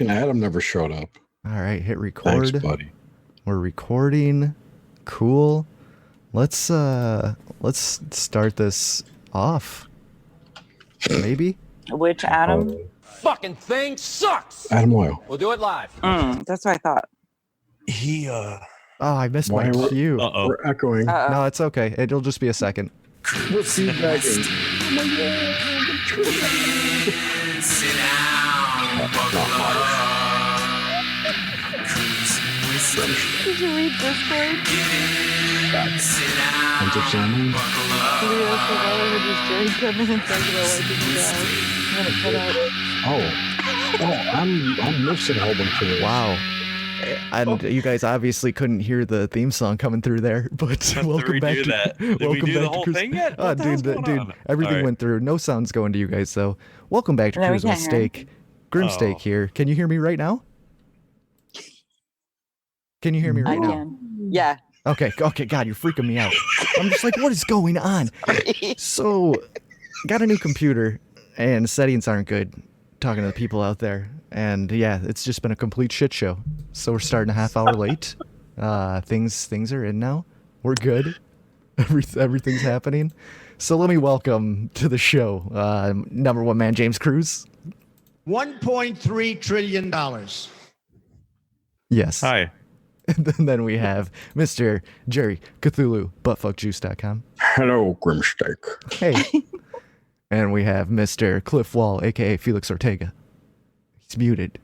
Adam never showed up. All right, hit record. Thanks, buddy. We're recording. Cool. Let's start this off. Maybe. Which Adam? Fucking thing sucks. Adam Loyal. We'll do it live. That's what I thought. Oh, I missed my Why cue. We're echoing. No, it's okay. It'll just be a second. We're feedbacking. Sit down, buckle up. Did you read Discord? Sit down, Entertaining. buckle up. Leo said I would just Jerry come in and talk about why did you die. And then it cut out. I'm missing a whole bunch of it. Wow. And you guys obviously couldn't hear the theme song coming through there, but welcome back to that. Did we do the whole thing yet? Oh, dude, everything went through. No sounds going to you guys, so welcome back to No, we Cruise with can't hear Steak. Grimsteak here. Can you hear me right now? Can you hear me right I now? can. Yeah. Okay, God, you're freaking me out. I'm just like, what is going on? So, got a new computer, and settings aren't good. Talking to the people out there, and yeah, it's just been a complete shit show. So we're starting a half hour late. Things are in now. We're good. Everything's happening. So let me welcome to the show, number one man, James Cruz. $1.3 trillion. Yes. Hi. And then we have Mr. Jerry Cthulhu, buttfuckjuice.com. Hello, Grimsteak. Hey. And we have Mr. Cliff Wall, a.k.a. Felix Ortega. He's muted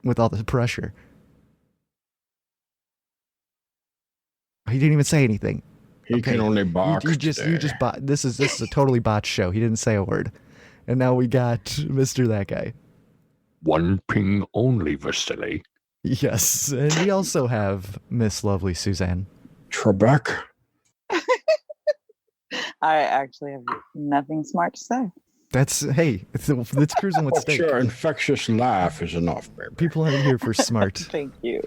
with all the pressure. He didn't even say anything. He can only box. You just bot. This is a totally botched show. He didn't say a word. And now we got Mr. That Guy. One ping only, Vasily. Yes. And we also have Miss Lovely Suzanne. Trebek. I actually have nothing smart to say. It's Cruising with Steak. Your infectious laugh is enough, baby. People aren't here for smart. Thank you.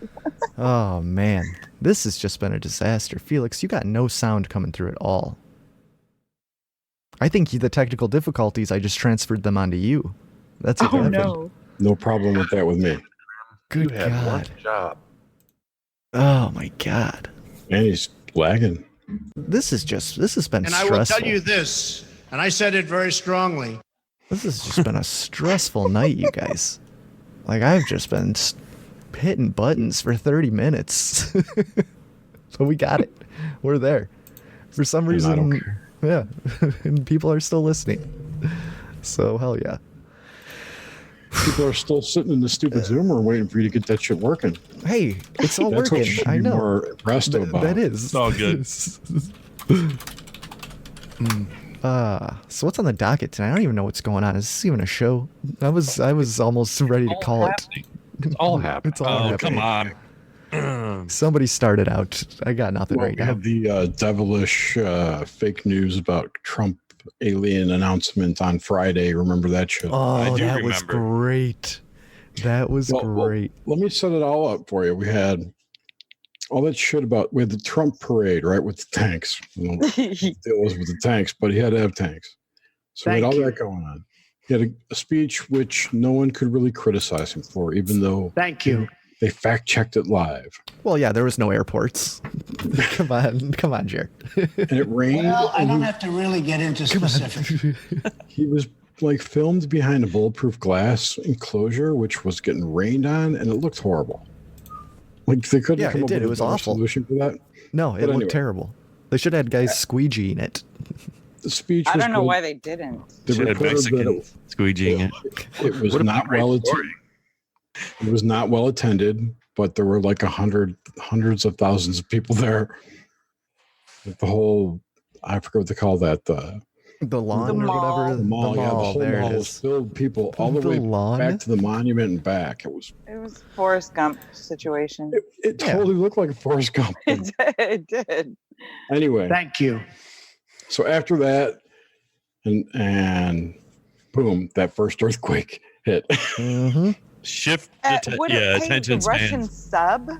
Oh, man. This has just been a disaster. Felix, you got no sound coming through at all. I think the technical difficulties, I just transferred them onto you. That's what happened. No. No problem with that with me. Good You had God. one job. Oh, my God. And he's lagging. This has been And stressful. I will tell you this, and I said it very strongly. This has just been a stressful night, you guys. Like, I've just been hitting buttons for 30 minutes. So we got it. We're there. For some reason, yeah. And people are still listening. So, hell yeah. People are still sitting in the stupid Zoom room waiting for you to get that shit working. Hey, it's all That's working. what you should I be know. more impressed about. That is. It's all good. So what's on the docket tonight? I don't even know what's going on. Is this even a show? I was almost ready to call it. It's all happening. It's all happening. Come on. Somebody started out. I got nothing Well, right we now. have the devilish fake news about Trump alien announcement on Friday. Remember that show? Oh, do that was remember. great. That was great. Let me set it all up for you. We had all that shit with the Trump parade, right? With the tanks. Deal was with the tanks, but he had to have tanks. So we had all that going on. He had a speech which no one could really criticize him for, even though Thank you. they fact checked it live. Well, yeah, there was no airports. Come on, Jared. And it rained. Well, I and don't have to really get into specifics. he was like filmed behind a bulletproof glass enclosure, which was getting rained on, and it looked horrible. Like they couldn't Yeah, come it up did. with It was a better awful. solution for that. No, it But looked anyway. terrible. They should have had guys squeegeeing it. The speech. I was don't know good. why they didn't. The Should have reporter said Mexicans squeegeeing it. it was Would have not been a great well story. attended. It was not well attended, but there were like hundreds of thousands of people there. Like the whole, I forget what they call that. The lawn The or mall. whatever. The mall. Yeah, the whole there mall it was is. filled with people all the The way lawn? back to the monument and back. It was. It was Forrest Gump situation. It totally looked like a Forrest Gump. It did. Anyway, Thank you. so after that, and boom, that first earthquake hit. Mm-hmm. Shift. Would it pay attention the Russian spans. sub?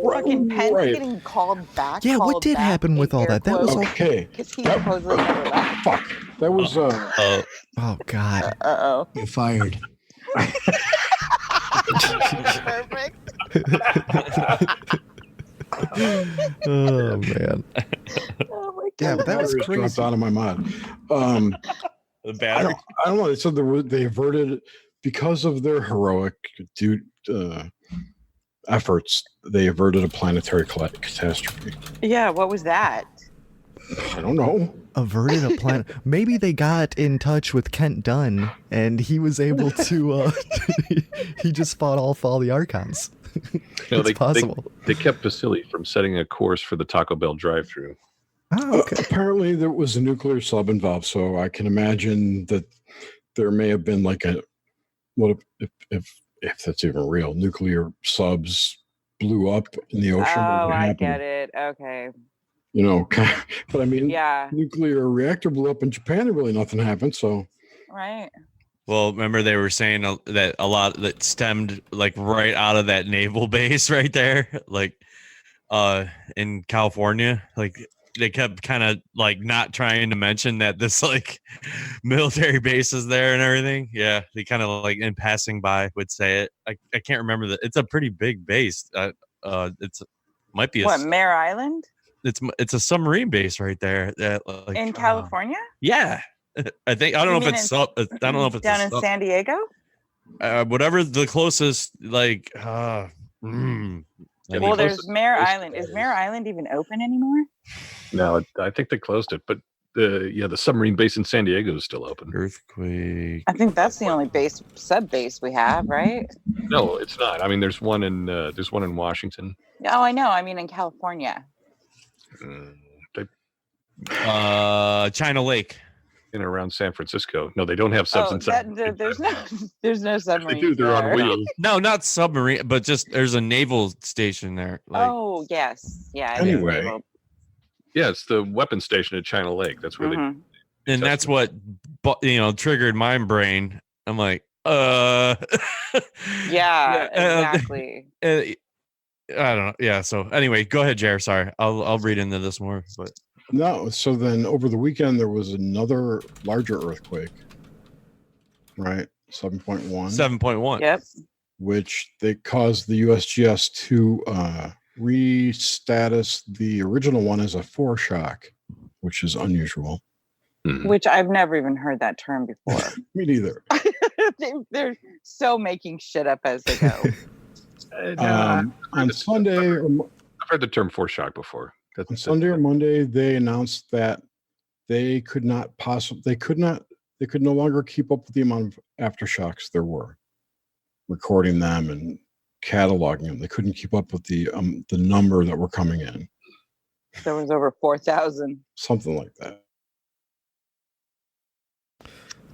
Fucking Pence Right. getting called back. Yeah, what called did back happen with in all that? That was all. Okay. Because he supposedly never left. Fuck. That was Oh God. Uh-oh. You're fired. Perfect. Oh man. Oh my Yeah, god. but that was Batteries dropped crazy. out of my mind. The battery. I don't know. They said they averted it because of their heroic efforts. They averted a planetary catastrophe. Yeah, what was that? I don't know. Averted a planet. Maybe they got in touch with Kent Dunn, and he was able to. He just fought off all the Archons. It's possible. They kept Vasily from setting a course for the Taco Bell drive-through. Oh, okay. Apparently, there was a nuclear sub involved, so I can imagine that there may have been like a what if that's even real. Nuclear subs blew up in the ocean. Oh, I get it. Okay. You know, but I mean, Yeah. nuclear reactor blew up in Japan and really nothing happened. So, Right. Well, remember they were saying that a lot that stemmed like right out of that naval base right there, like in California. Like they kept kind of like not trying to mention that this like military base is there and everything. Yeah, they kind of like in passing by would say it. I can't remember that. It's a pretty big base. It's might be What, Mare Island? It's a submarine base right there. That, like, In California? yeah. I think I don't know if it's I don't know if it's down in San Diego. whatever the closest like. Well, there's Mare Island. Is Mare Island even open anymore? No, I think they closed it, but the submarine base in San Diego is still open. Earthquake. I think that's the only sub base we have, right? No, it's not. I mean, there's one in Washington. Oh, I know. I mean, in California. China Lake. In around San Francisco. No, they don't have subs inside. There's no submarine. They do. They're on wheels. No, not submarine, but just there's a naval station there. Like, Oh yes, yeah. Anyway. Yeah, it's the weapons station at China Lake. That's where Mhm. and that's what triggered my brain. I'm like, Yeah, exactly. I don't know. Yeah. So anyway, go ahead, Jared. Sorry, I'll read into this more. But no. So then over the weekend, there was another larger earthquake, right? 7.1. 7.1. Yep. Which they caused the USGS to restatus the original one as a foreshock, which is unusual. Which I've never even heard that term before. Me neither. They're so making shit up as they go. On Sunday, I've heard the term foreshock before. On Sunday or Monday, they announced that they could no longer keep up with the amount of aftershocks there were, recording them and cataloging them. They couldn't keep up with the number that were coming in. There was over 4,000. Something like that.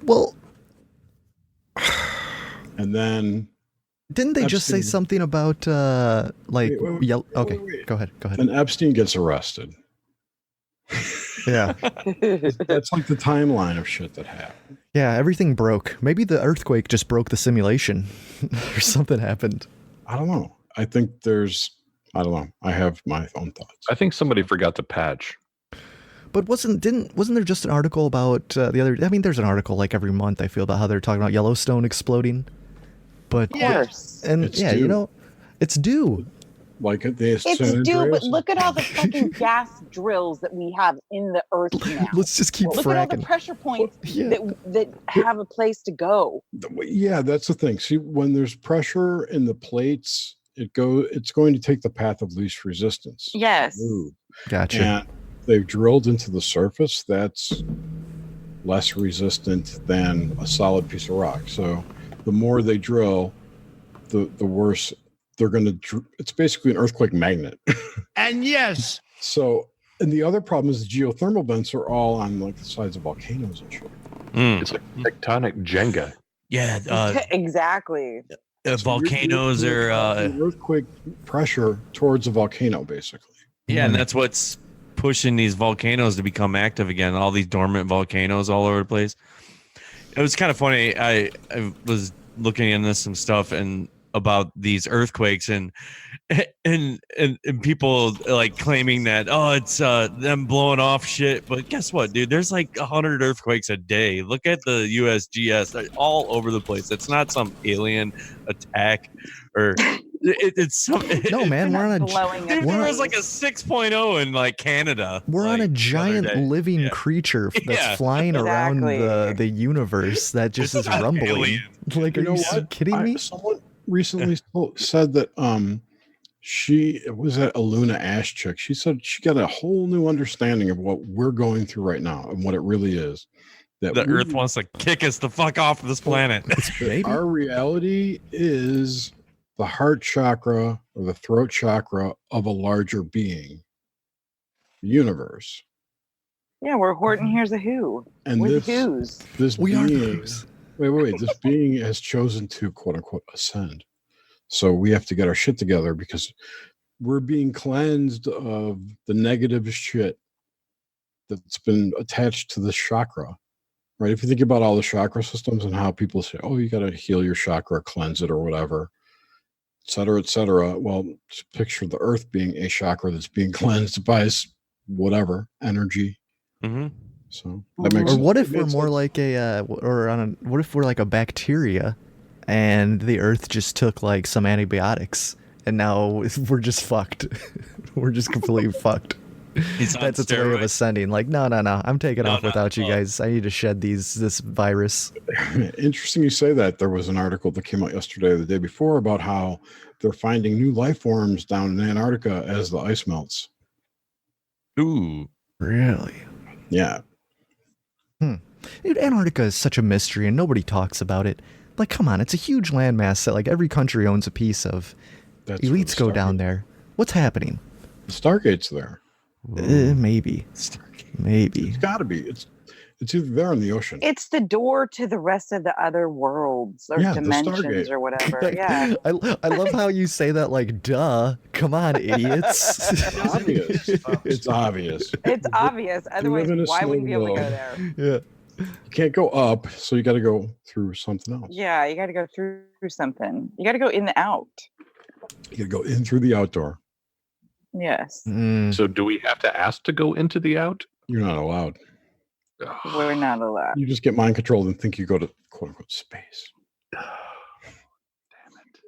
Well, and then didn't they just say Epstein- something about Wait, yellow? Okay, wait. go ahead. And Epstein gets arrested. Yeah, That's like the timeline of shit that happened. yeah. Everything broke. Maybe the earthquake just broke the simulation, or something happened. I don't know. I think I don't know. I have my own thoughts. I think somebody forgot to patch. But wasn't there just an article about the other? I mean, there's an article like every month. I feel about how they're talking about Yellowstone exploding. But Of course. and It's yeah, due. it's due. Like the It's due, but look at all the fucking gas drills that we have in the earth now. Let's just keep Look at all the fracking. pressure points Yeah. that have a place to go. Yeah, that's the thing. See, when there's pressure in the plates, it's going to take the path of least resistance. Yes. Move. Gotcha. And they've drilled into the surface that's less resistant than a solid piece of rock. So the more they drill, the worse they're going to. It's basically an earthquake magnet. And yes, So, and the other problem is the geothermal vents are all on like the sides of volcanoes and shit. It's like tectonic Jenga. Yeah. Exactly. Volcanoes You're are. causing earthquake pressure towards a volcano, basically. Yeah, and that's what's pushing these volcanoes to become active again. All these dormant volcanoes all over the place. It was kind of funny. I was looking into some stuff, and about these earthquakes and people like claiming that it's them blowing off shit. But guess what, dude? There's like 100 earthquakes a day. Look at the USGS. They're all over the place. It's not some alien attack or it's some. No, man, we're on a Dude, there was like a 6.0 in like Canada. We're on a giant living creature that's flying around the universe that just is rumbling. Alien. Like, are you kidding me? Someone recently said that she was at a Luna Ash chick. She said she got a whole new understanding of what we're going through right now and what it really is. That the Earth wants to kick us the fuck off of this planet. Our reality is the heart chakra or the throat chakra of a larger being, the universe. Yeah, we're Horton Hears a Who. And we're the Who's. This we being, are the Who's. Wait. This being has chosen to quote unquote ascend. So we have to get our shit together because we're being cleansed of the negative shit that's been attached to the chakra. Right? If you think about all the chakra systems and how people say, oh, you got to heal your chakra, cleanse it or whatever, et cetera, et cetera. Well, just picture the earth being a chakra that's being cleansed by whatever energy. Mm-hmm. So that makes Or what sense. if we're more like what if we're like a bacteria and the earth just took like some antibiotics and now we're just fucked. We're just completely fucked. That's its way of ascending. Like, no. I'm taking off without you guys. I need to shed this virus. Interesting you say that. There was an article that came out yesterday or the day before about how they're finding new life forms down in Antarctica as the ice melts. Ooh. Really? Yeah. Dude, Antarctica is such a mystery and nobody talks about it. Like, come on, it's a huge landmass that like every country owns a piece of. Elites go down there. What's happening? The Stargate's there. Maybe. Maybe. It's got to be. It's either there or in the ocean. It's the door to the rest of the other worlds or dimensions or whatever. Yeah. I love how you say that like, duh. Come on, idiots. It's obvious. It's obvious. It's obvious. Otherwise, why would you be able to go there? Yeah. You can't go up, so you got to go through something else. Yeah, you got to go through something. You got to go in the out. You got to go in through the outdoor. Yes. So do we have to ask to go into the out? You're not allowed. We're not allowed. You just get mind controlled and think you go to quote unquote space. Damn it.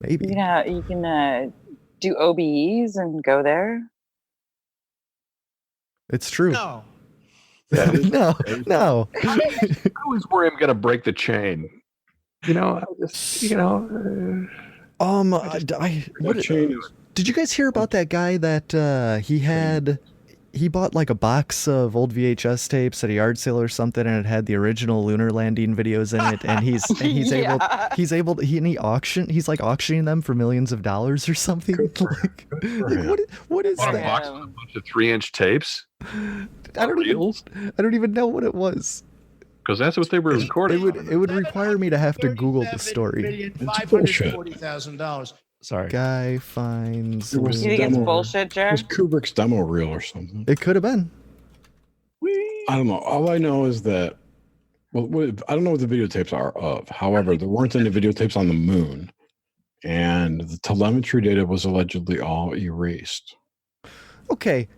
Maybe. You can do OBEs and go there. It's true. No. No. I always worry I'm gonna break the chain. Did you guys hear about that guy that he bought like a box of old VHS tapes at a yard sale or something, and it had the original lunar landing videos in it, and he's he's like auctioning them for millions of dollars or something. What is Bought a that? box with a bunch of 3-inch tapes. I don't even know what it was. Because that's what they were recording. It would require me to have to Google the story. $540,000. Sorry. Guy finds. It was You think it's demo. bullshit, It Jer? was Kubrick's demo reel or something. It could have been. I don't know. All I know is that, I don't know what the videotapes are of. However, there weren't any videotapes on the moon, and the telemetry data was allegedly all erased. Okay.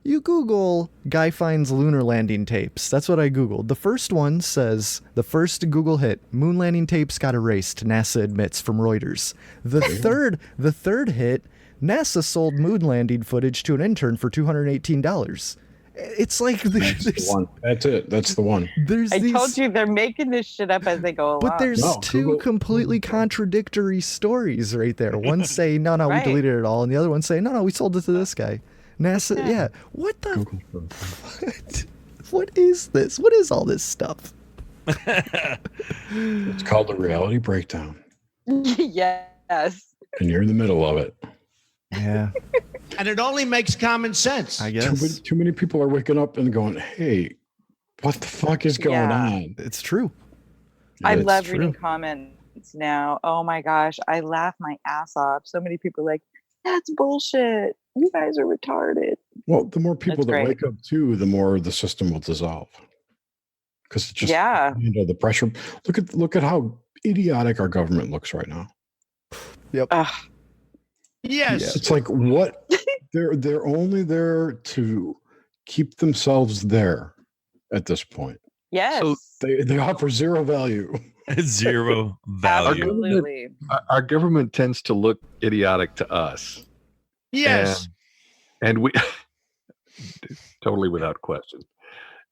You Google guy finds lunar landing tapes. That's what I Googled. The first one says, the first Google hit, moon landing tapes got erased, NASA admits, from Reuters. The third hit, NASA sold moon landing footage to an intern for $218. It's like That's the one. That's it. That's the one. I told you they're making this shit up as they go along. But there's two completely contradictory stories right there. One say, no, we deleted it all, and the other one say, no, we sold it to this guy. NASA, yeah. What the? What is this? What is all this stuff? It's called the reality breakdown. Yes. And you're in the middle of it. Yeah. And it only makes common sense. I guess. Too many people are waking up and going, hey, what the fuck is going on? It's true. I love reading comments now. Oh my gosh. I laugh my ass off. So many people are like, that's bullshit. You guys are retarded. Well, the more people that wake up too, the more the system will dissolve. Because it's just the pressure. Look at how idiotic our government looks right now. Yep. Yes. It's like what they're only there to keep themselves there at this point. Yes. So They offer zero value. Zero value. Absolutely. Our government tends to look idiotic to us. Yes. And we totally without question.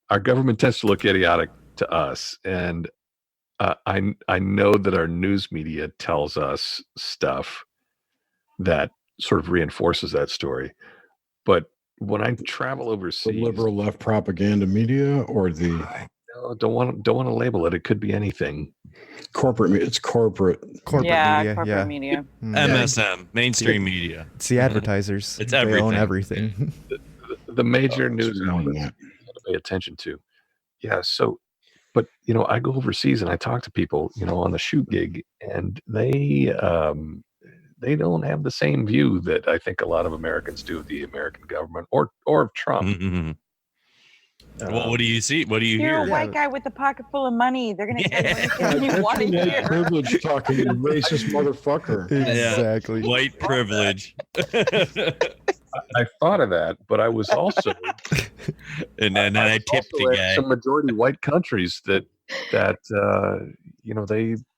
Our government tends to look idiotic to us. And I know that our news media tells us stuff that sort of reinforces that story. But when I travel The overseas, liberal left propaganda media or the don't want to label it. It could be anything. corporate media. It's corporate. Media. Corporate Yeah. media. MSM, mainstream media. It's the advertisers. It's They own everything. The major news knowing outlets that. you gotta pay attention to. Yeah. So, but I go overseas and I talk to people, on the shoot gig, and they don't have the same view that I think a lot of Americans do of the American government or of Trump. Mm-hmm. Well, what do you see? What do you You're hear? a white guy with a pocket full of money. They're going to tell you anything you want to White hear. privilege talking, you racist motherfucker. Exactly. White privilege. I thought of that, but I was also and then I was tipped also the at guy. some majority white countries that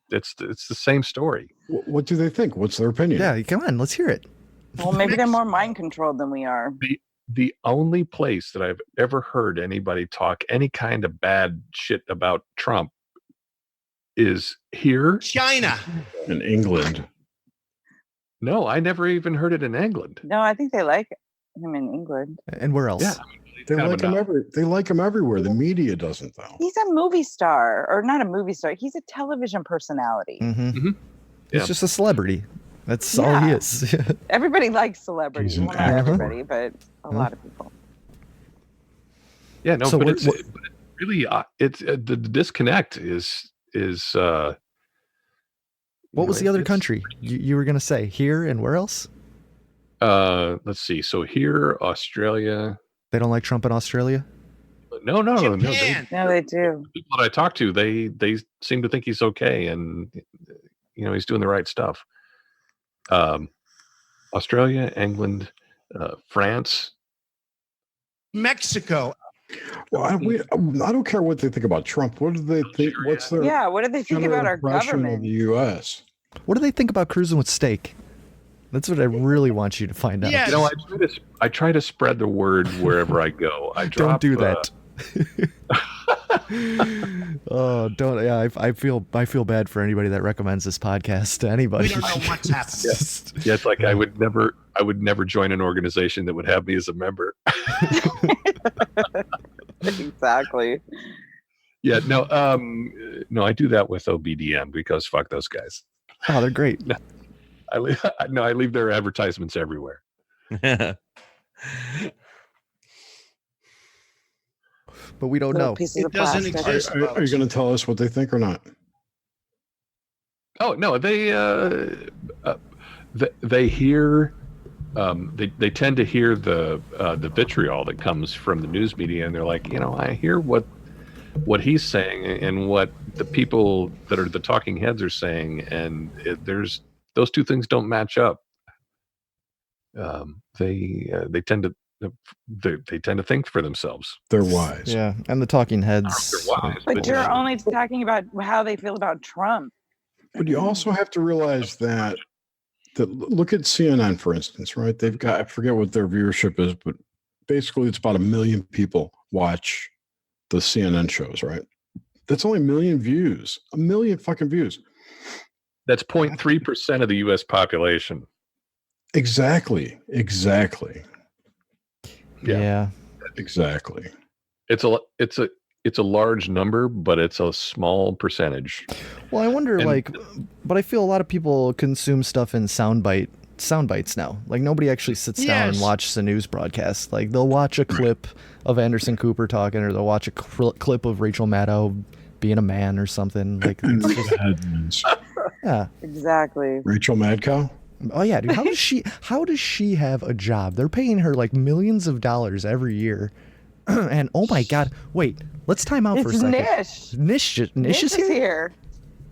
it's the same story. What do they think? What's their opinion? Yeah, come on, let's hear it. Well, maybe they're more mind controlled than we are. The only place that I've ever heard anybody talk any kind of bad shit about Trump is here. China. In England. No, I never even heard it in England. No, I think they like him in England. And where else? Yeah. They Kind of like him enough. they like him everywhere. The media doesn't though. He's a movie star, or not a movie star. He's a television personality. Mm-hmm. Mhm. He's Yeah. just a celebrity. That's all he Yeah. is. Everybody likes celebrities. He's an Well, not actor. everybody, but a lot of people. Yeah, no, So but what- it's really it's the disconnect is What was the other it's- country you were going to say? Here and where else? Let's see. So here, Australia. They don't like Trump in Australia? No. Japan. No, they do. People that I talk to, they seem to think he's okay, and he's doing the right stuff. Australia, England, France. Mexico. Well, I don't care what they think about Trump. What do they think? What's their Yeah, what do they think general about our impression of government? the U.S.? What do they think about cruising with steak? That's what I really want you to find out. Yes. I try to spread the word wherever I go. I Don't drop, do that. Oh, don't. Yeah, I feel bad for anybody that recommends this podcast to anybody. We don't know what's happening. Yeah, it's like I would never join an organization that would have me as a member. Exactly. Yeah, no, I do that with OBDM because fuck those guys. Oh, they're great. I leave their advertisements everywhere. But we don't Little know. pieces It of doesn't plastic. exist. Are you going to tell us what they think or not? Oh no, they hear. They tend to hear the vitriol that comes from the news media, and they're like, I hear what he's saying and what the people that are the talking heads are saying, and there's those two things don't match up. They tend to think for themselves. They're wise. Yeah, and the talking I don't know heads. if they're wise, But you're only talking about how they feel about Trump. But you also have to realize that look at CNN, for instance, right? They've got, I forget what their viewership is, but basically it's about 1 million people watch the CNN shows, right? That's only 1 million views. 1 million fucking views. That's 0.3% of the U.S. population. Exactly. Yeah. Exactly. It's a large number, but it's a small percentage. Well, I wonder, And- but I feel a lot of people consume stuff in sound bites now. Like nobody actually sits down and Yes. watches a news broadcast. Like they'll watch a clip of Anderson Cooper talking, or they'll watch a clip of Rachel Maddow being a man or something. Like, it's just, Headlines. yeah. Exactly. Rachel Madcow? Oh yeah, dude. How does she have a job? They're paying her like millions of dollars every year. And oh my god, wait, let's time out for a It's second. Nish. Nish is Nish is here. here.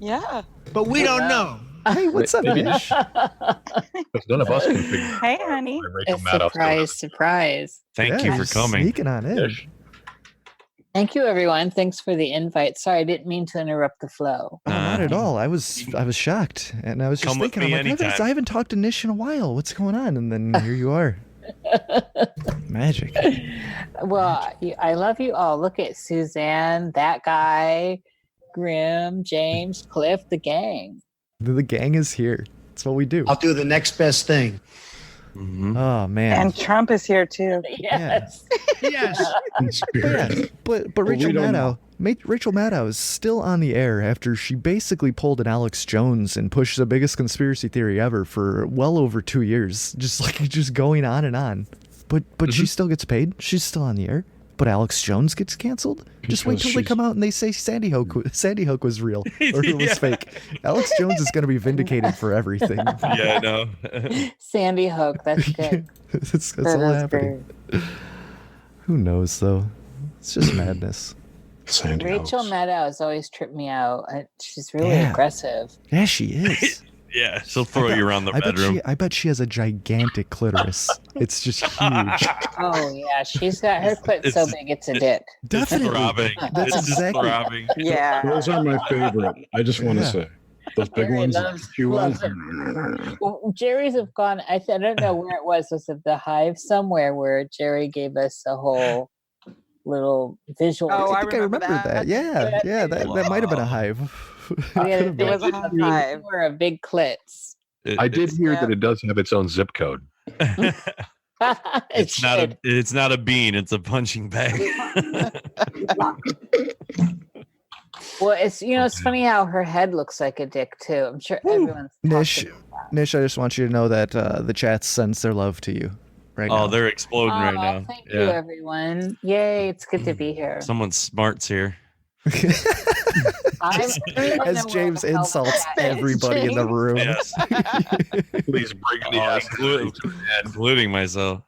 Yeah. But we don't know. Hey, what's up, Maybe Niish? Because none of us can figure Hey, honey. out why Rachel A Maddow surprise, surprise. Thank you for coming. Sneaking on in. Niish. Thank you, everyone. Thanks for the invite. Sorry, I didn't mean to interrupt the flow. Oh, not at all. I was shocked, and I was just Come with thinking, me I'm like, anytime. I haven't talked to Nish in a while. What's going on? And then here you are. Magic. Well, I love you all. Look at Suzanne, that guy, Grim, James, Cliff, the gang. The gang is here. That's what we do. I'll do the next best thing. Mhm. Oh man. And Trump is here too. Yes. Yes. In spirit. Yeah, but we Rachel don't Maddow, Rachel Maddow is still on the air after she basically pulled an Alex Jones and pushed the biggest conspiracy theory ever for well over 2 years, just going on and on. But she still gets paid. She's still on the air. But Alex Jones gets canceled. Just wait Because till they she's- come out and they say Sandy Hook was real or it was fake. Alex Jones is going to be vindicated for everything. Yeah, I know. Sandy Hook. That's good. That's That all is happening. Who knows though? It's just madness. Sandy Rachel House. Maddow has always tripped me out. She's really Yeah. aggressive. Yeah, she is. Yeah, she'll throw you around the bedroom. I bet she has a gigantic clitoris. It's just huge. Oh yeah, she's got her clit so It's- big it's a dick. Definitely. It's throbbing. That's It's just exactly- throbbing. Yeah. Those are my favorite. I just want to Yeah. say. Those big Jerry ones. loves- chew on. loves Well, Jerry's have gone. I don't know where it was. Was it the Hive somewhere where Jerry gave us a whole little visual? Oh, I think I remember that. Yeah, that might have been a hive. We had a Could've been. It was a big hive. tour of big clits. I did hear Yeah. that it does have its own zip code. It's not a bean. It's a punching bag. Well, it's funny how her head looks like a dick too. I'm sure everyone's Nish, talking about Nish, I just want you to know that the chat sends their love to you right now. Oh, they're exploding right Aw, now. Thank you, everyone. Yay, it's good to be here. Someone smart's here. I'm As James insults everybody in the room. Yes, Please bring the ass. including myself.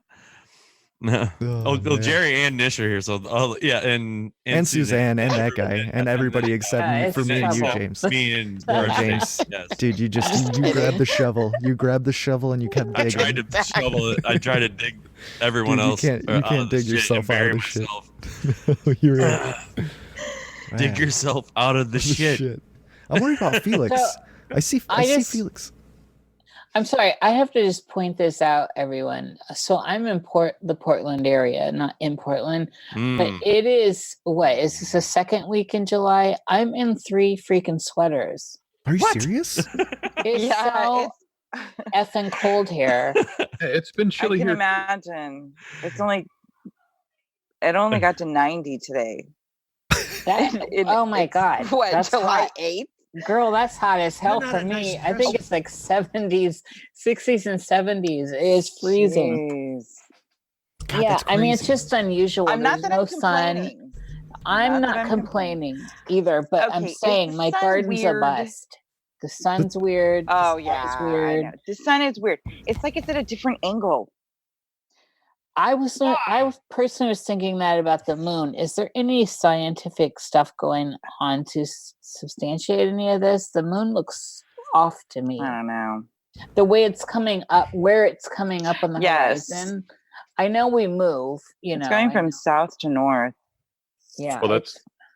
No. Oh, man. Jerry and Nish are here. So, yeah, and And Suzanne and that guy and everybody except Yeah, for it's me and you, trouble. James. Me and Oh, James. Yes. Dude, you grabbed the shovel. You grabbed the shovel and you kept I digging. tried to shovel it. I tried to dig everyone Dude, you else. can't- you out can't of the dig shit yourself and out of bury the shit. myself. You're right. Dig Man, yourself out of the this shit. I'm worried about Felix. So, I see Felix. I'm sorry, I have to just point this out, everyone. So I'm in the Portland area, not in Portland, but Mm. it is is this the second week in July? I'm in 3 freaking sweaters. Are you What? serious? It's Yeah, so effing cold here. It's been I chilly can here. imagine. It only got to 90 today. Oh my God. What, That's July hot. 8th? Girl, that's hot as hell not for a nice me. I think dress. it's like 70s, 60s, and 70s. It is freezing. Jeez. God, Yeah, that's I mean, it's crazy. just unusual. I'm not There's that no I'm sun. complaining. I'm Not that not I'm complaining either, but I'm Okay, is saying the my sun garden's weird? a bust. The sun's weird. the Oh sky's yeah, I weird. know. The sun is weird. It's like it's at a different angle. I personally was thinking that about the moon. Is there any scientific stuff going on to substantiate any of this? The moon looks off to me. I don't know. The way it's coming up, where it's coming up on the Yes. horizon. I know we move. It's going from south to north. Yeah. Well,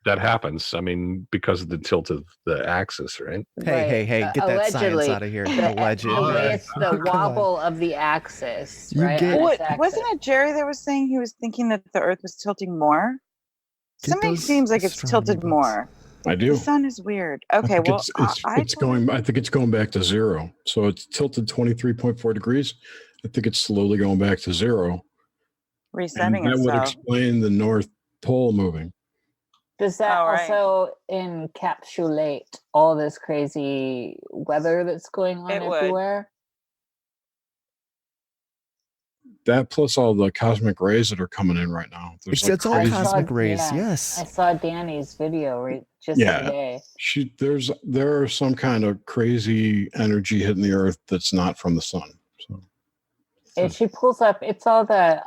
that happens. I mean, because of the tilt of the axis, right? Hey, get that science allegedly. out of here. The Allegedly. way it's the Come on. wobble of the axis, You right? get- on What, its axis. wasn't it Jerry that was saying he was thinking that the Earth was tilting more? Get Something those seems like it's astronomy tilted books. more. I do. The sun is weird. I Okay, think well, it's going. I think it's going back to zero. So it's tilted 23.4 degrees. I think it's slowly going back to zero. resetting And that would itself. explain the North Pole moving. Does that Oh, right. also encapsulate all this crazy weather that's going on It would. everywhere? That plus all the cosmic rays that are coming in right now. There's like It's all crazy- cosmic rays. yeah. Yes. I saw Danny's video just Yeah. today. There are some kind of crazy energy hitting the Earth that's not from the sun. So And she pulls up. It's all the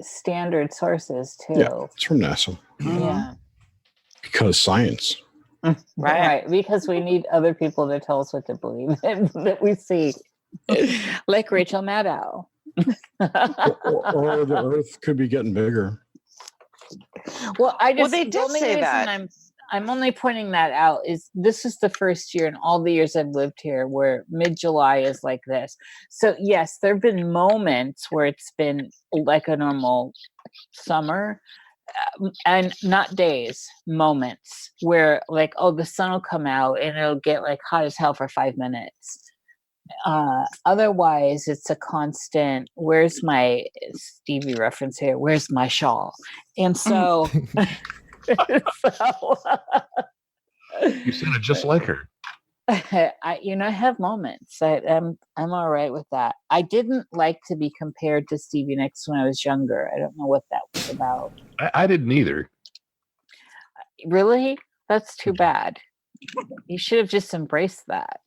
standard sources too. yeah, it's from NASA Yeah. because science. Right, because we need other people to tell us what to believe that we see, like Rachel Maddow. or the Earth could be getting bigger. Well, they did say that. I'm only pointing that out is this is the first year in all the years I've lived here where mid-July is like this. So yes, there have been moments where it's been like a normal summer, and not days, moments where like, oh, the sun will come out and it'll get like hot as hell for 5 minutes. Otherwise it's a constant, where's my Stevie reference here? Where's my shawl? And so, You sounded just like her. I have moments. I'm all right with that. I didn't like to be compared to Stevie Nicks when I was younger. I don't know what that was about. I didn't either. Really? That's too bad. You should have just embraced that.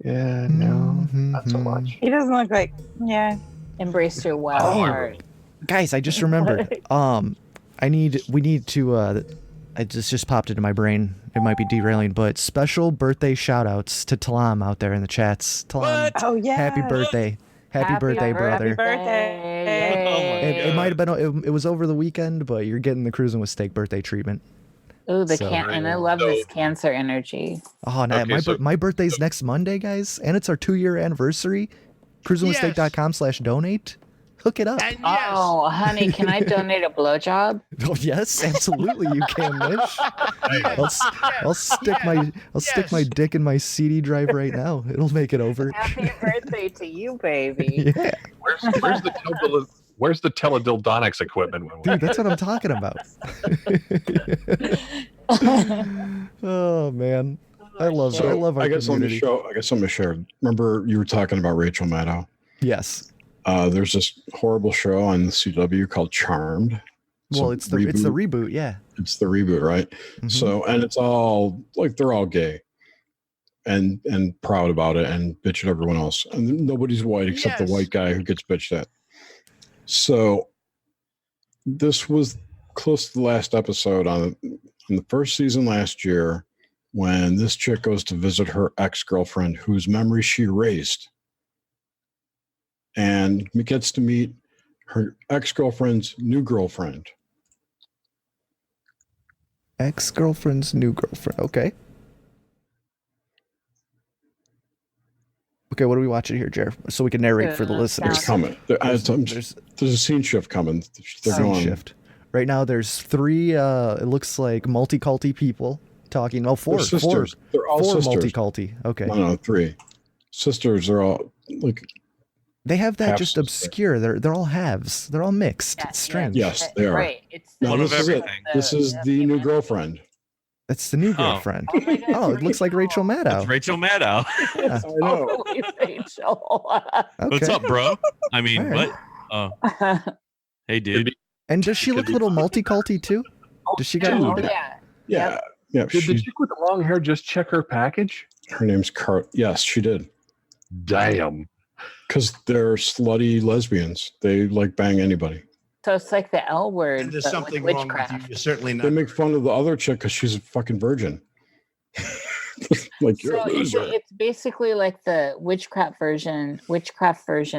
Yeah, no, not so much. He doesn't look like, Embrace your wild heart. Guys, I just remembered. We need to. It just popped into my brain. It might be derailing, but special birthday shout outs to Talam out there in the chats. Talam, oh yeah, happy birthday. Happy birthday, brother. Happy birthday. It might have been, it was over the weekend, but you're getting the Cruising with Steak birthday treatment. Ooh, and I love this cancer energy. Oh, no, my birthday's next Monday, guys, and it's our 2-year anniversary. CruisingWithSteak.com/donate. Hook it up. And Oh, honey, can I donate a blowjob? Oh yes, absolutely, you can, Nish. I'll stick my dick in my CD drive right now. It'll make it over. Happy birthday to you, baby. Yeah. Where's the teledildonics equipment? Dude, that's what I'm talking about. Oh man, I love our community. I guess I'm gonna share. Remember, you were talking about Rachel Maddow. Yes. There's this horrible show on the CW called Charmed. Well, it's the reboot, yeah. It's the reboot, right? Mm-hmm. So, and it's all like they're all gay, and proud about it, and bitch at everyone else, and nobody's white except the white guy who gets bitched at. So, this was close to the last episode on the first season last year, when this chick goes to visit her ex-girlfriend, whose memory she erased, and gets to meet her ex-girlfriend's new girlfriend. Ex-girlfriend's new girlfriend. Okay. Okay, what are we watching here, Jer? So we can narrate for the listeners. It's coming. There's a scene shift coming. Shift. Right now, there's 3. It looks like multi-culty people talking. Oh, 4. They're sisters. They're all 4 sisters. multi-culty. Okay. No, 3 sisters. They're all like. They have that just obscure. They're all halves. They're all mixed. Yeah, it's strange. Yes, they are. Right. It's One of everything. This is the new girlfriend. That's the new girlfriend. Oh, it looks like Rachel Maddow. That's Rachel Maddow. Yeah. I know. Rachel. Okay. What's up, bro? I mean, All right. what? Oh, hey, dude. And does she look a little multi-culty too? Does she got a little bit? Yeah. Did the chick with the long hair just check her package? Her name's Car. Yes, she did. Damn. Because they're slutty lesbians. They like bang anybody. So it's like the L word. And there's but something with wrong with witchcraft. you. You're certainly They not. make fun of the other chick because she's a fucking virgin. Like you're So a loser. it's basically like the witchcraft version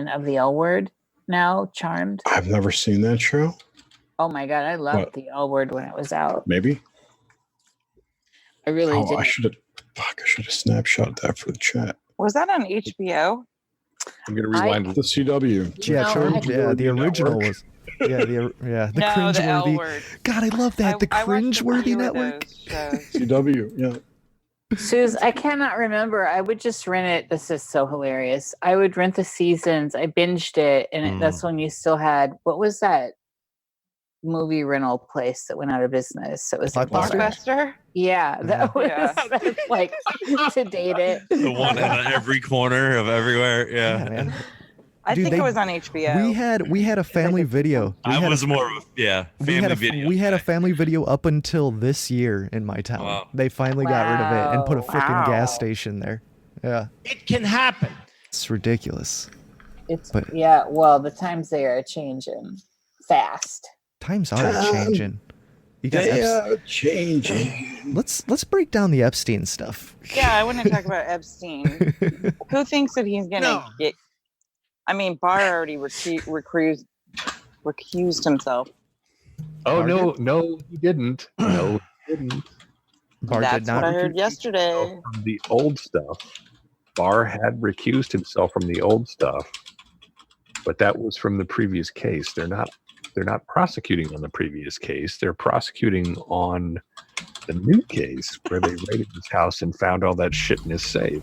of the L word now, Charmed. I've never seen that show. Oh my god, I loved What? the L word when it was out. Maybe. I really did. I should have snapshot that for the chat. Was that on HBO? I'm gonna rewind. The CW. Yeah, No, Charmed. Yeah, the original Network. was. Yeah, the No, the L cringeworthy. word. God, I love that. The I watched a cringeworthy few of network. those shows. CW. Yeah. Suze, I cannot remember. I would just rent it. This is so hilarious. I would rent the seasons. I binged it, and that's when you still had, what was that movie rental place that went out of business? It was Blockbuster? Yeah, that was that's like to date it. The one in every corner of everywhere. Yeah, Yeah. man. I Dude, think it was on HBO. We had a family video. I was more of family video. We had a family video up until this year in my town. Wow. They finally got rid of it and put a freaking gas Wow. station there. Yeah, It can happen. it's ridiculous. Well, the times they are changing fast. Times are changing. You got They are changing. Let's break down the Epstein stuff. Yeah, I want to talk about Epstein. Who thinks that he's gonna get? I mean, Barr already recused himself. Oh Barr no, he didn't. No, he didn't. Barr That's did not what I heard yesterday. From the old stuff, Barr had recused himself from the old stuff, but that was from the previous case. They're not prosecuting on the previous case. They're prosecuting on the new case where they raided his house and found all that shit in his safe.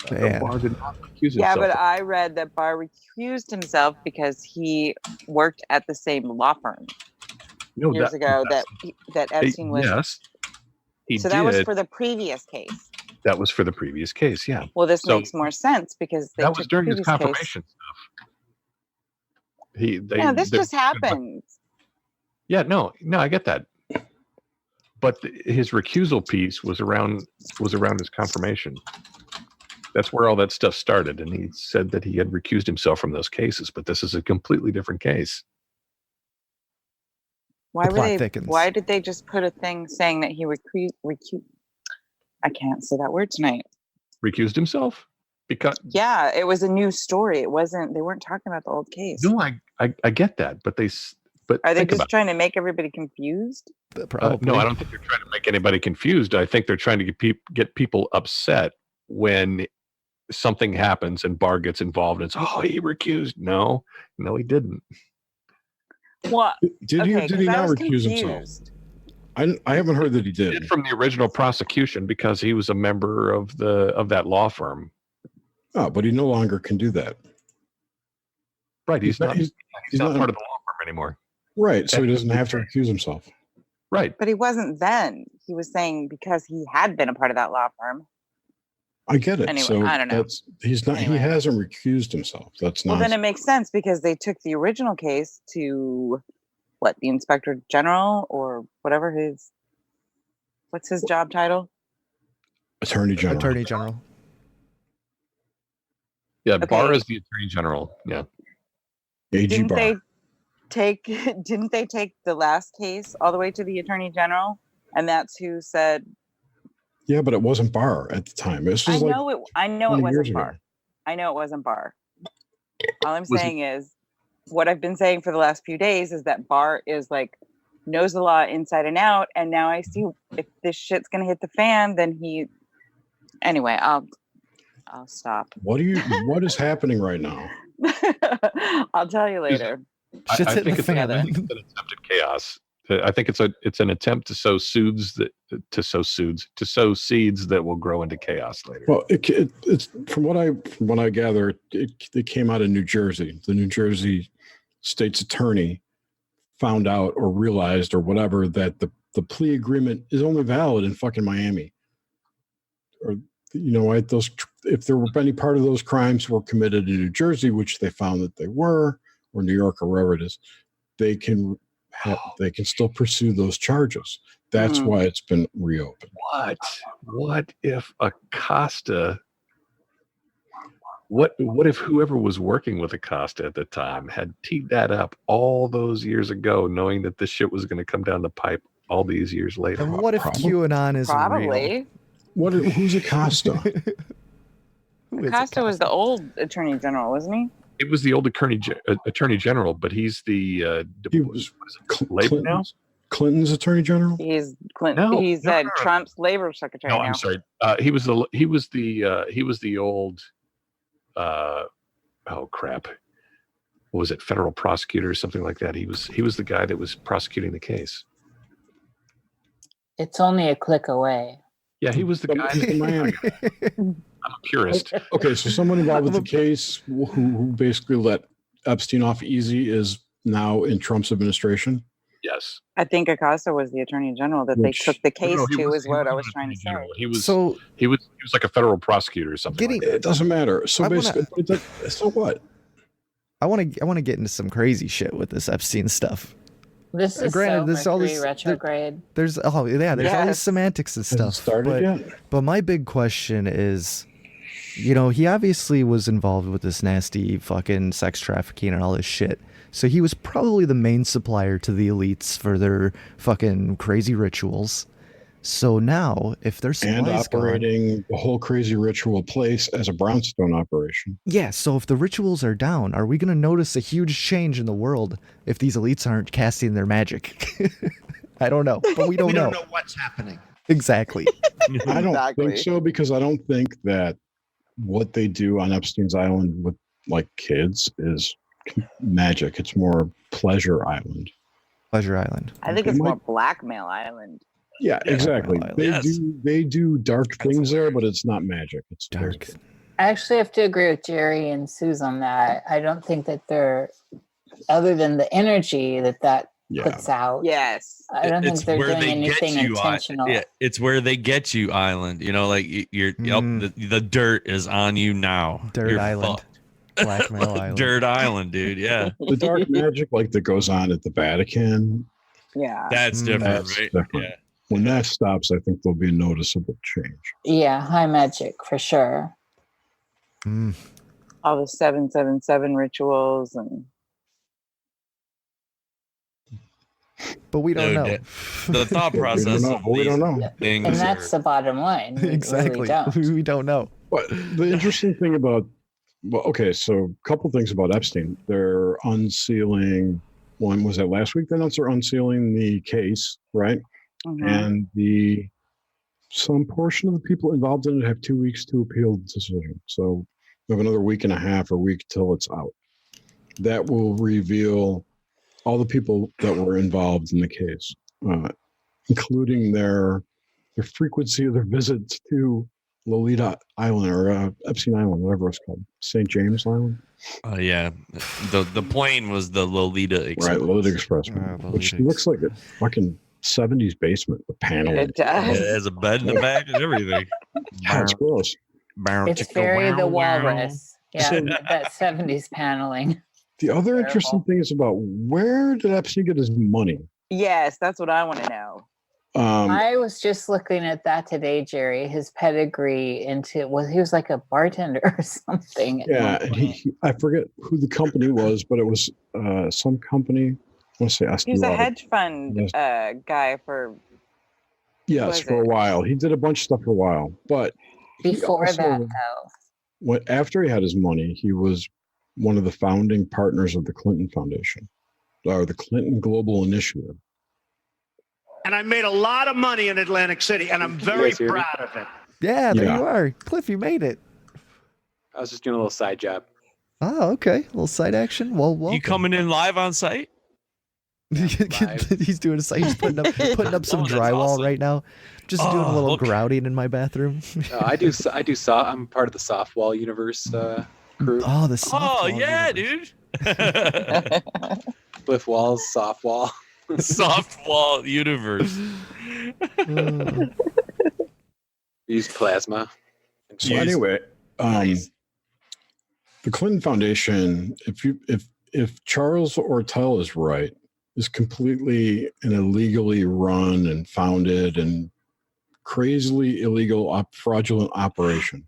Barr did not recuse himself. Yeah, but I read that Barr recused himself because he worked at the same law firm years ago that Epstein was. Yes, he so did. that was for the previous case. That was for the previous case, yeah. Well, this makes more sense because they that was during his case. confirmation stuff. This just happened. Yeah, no, I get that. But his recusal piece was around his confirmation. That's where all that stuff started, and he said that he had recused himself from those cases. But this is a completely different case. Why did they just put a thing saying that he recused? I can't say that word tonight. Recused himself? Because it was a new story. It wasn't. They weren't talking about the old case. No, I get that, but are they just trying to make everybody confused? No, I don't think they're trying to make anybody confused. I think they're trying to get people upset when something happens and Barr gets involved and it's, he recused. No, he didn't. What? Did he not recuse himself? I haven't heard that he did. He did from the original prosecution because he was a member of that law firm. Oh, but he no longer can do that. Right. He's not part of the law firm anymore. Right. So he doesn't have to recuse himself. Right. But he wasn't then. He was saying because he had been a part of that law firm. I get it. Anyway, so I don't know. He's not. Anyway. He hasn't recused himself. That's not. Well, then it makes sense because they took the original case to the Inspector General or whatever what's his job title? Attorney General. Attorney General. Yeah, okay. Barr is the Attorney General. Yeah. AG Barr. Didn't they take the last case all the way to the Attorney General? And that's who said. Yeah, but it wasn't Barr at the time. I know it wasn't Barr. I know it wasn't Barr. All I'm saying is what I've been saying for the last few days is that Barr is knows the law inside and out. And now I see if this shit's going to hit the fan, then anyway, I'll stop. What is happening right now? I'll tell you later. I think it's an attempted chaos. I think it's an attempt to sow seeds that will grow into chaos later. Well, it's from what I gather, it came out of New Jersey. The New Jersey state's attorney found out or realized or whatever that the plea agreement is only valid in fucking Miami. Or if there were any part of those crimes were committed in New Jersey, which they found that they were, or New York or wherever it is, they can still pursue those charges. That's why it's been reopened. What if Acosta? What if whoever was working with Acosta at the time had teed that up all those years ago, knowing that this shit was going to come down the pipe all these years later? And what if QAnon is probably real? Who's Acosta? Acosta was the old Attorney General, wasn't he? It was the old Attorney General, but he's the he was labor now. Clinton's Attorney General. He's Clinton. No, he's Trump's labor secretary. No, now. I'm sorry. He was the old. Oh crap! What was it? Federal prosecutor or something like that. He was the guy that was prosecuting the case. It's only a click away. Yeah, he was the guy in Miami. I'm a purist. Okay, so someone involved with the case who basically let Epstein off easy is now in Trump's administration. Yes, I think Acosta was the Attorney General that they took the case to. Is what I was trying to say. He was like a federal prosecutor or something. It doesn't matter. So basically, so what? I want to get into some crazy shit with this Epstein stuff. This is there's all this retrograde. There's all these semantics and stuff. Started yet? But my big question is, You know, he obviously was involved with this nasty fucking sex trafficking and all this shit. So he was probably the main supplier to the elites for their fucking crazy rituals. So now, if their and supplies operating the whole crazy ritual place as a brownstone operation. Yeah, so if the rituals are down, are we going to notice a huge change in the world if these elites aren't casting their magic? I don't know, but we don't know. We don't know what's happening. Exactly. I don't think so, because I don't think that what they do on Epstein's Island with like kids is magic. It's more Pleasure Island. Pleasure Island. I think it's more Blackmail Island. Yeah, exactly. They do dark things there, but it's not magic. It's dark. I actually have to agree with Jerry and Susan on that. I don't think that they're, other than the energy that puts out. Yes. I don't think they're doing anything intentional. Yeah, it's where they get you island. You know, like the dirt is on you now. Dirt Island. Fucked. Blackmail Island. Dirt Island, dude. Yeah. The dark magic like that goes on at the Vatican. Yeah. That's different, right? Different. Yeah. When that stops, I think there'll be a noticeable change. Yeah, high magic for sure. All the 777 rituals and. But we don't know. The thought process. We don't know. And that's the bottom line. Exactly. We don't know. But the interesting thing about, so a couple things about Epstein. They're unsealing. One was that last week. They announced they're unsealing the case, right? Mm-hmm. And some portion of the people involved in it have 2 weeks to appeal the decision. So we have another week and a half or week till it's out. That will reveal all the people that were involved in the case, including their frequency of their visits to Lolita Island or Epstein Island, whatever it's called, St. James Island. Yeah, the plane was the Lolita Express. Right, Lolita Express, which looks like a fucking 70s basement with paneling. It does. It has a bed in the back and everything. That's gross. It's very the walrus. Yeah, that 70s paneling. The other interesting thing is about where did Epstein get his money? Yes, that's what I want to know. I was just looking at that today, Jerry. His pedigree he was like a bartender or something. Yeah, and I forget who the company was, but it was some company. I want to say he was a hedge fund guy for. Yes, for a while. He did a bunch of stuff for a while, but before that, though, after he had his money, he was one of the founding partners of the Clinton Foundation, or the Clinton Global Initiative. And I made a lot of money in Atlantic City, and I'm very proud of it. Yeah, there you are. Cliff, you made it. I was just doing a little side job. Oh, okay. A little side action. Well, you coming in live on site? He's doing a site. He's putting up some drywall right now. Just doing a little grouting in my bathroom. I do. I'm part of the Softwall universe crew. Oh, the Softwall universe. Dude. Cliff Walls, Softwall. Softwall universe. Use plasma. So anyway, the Clinton Foundation, if Charles Ortel is right, is completely an illegally run and founded and crazily illegal fraudulent operation.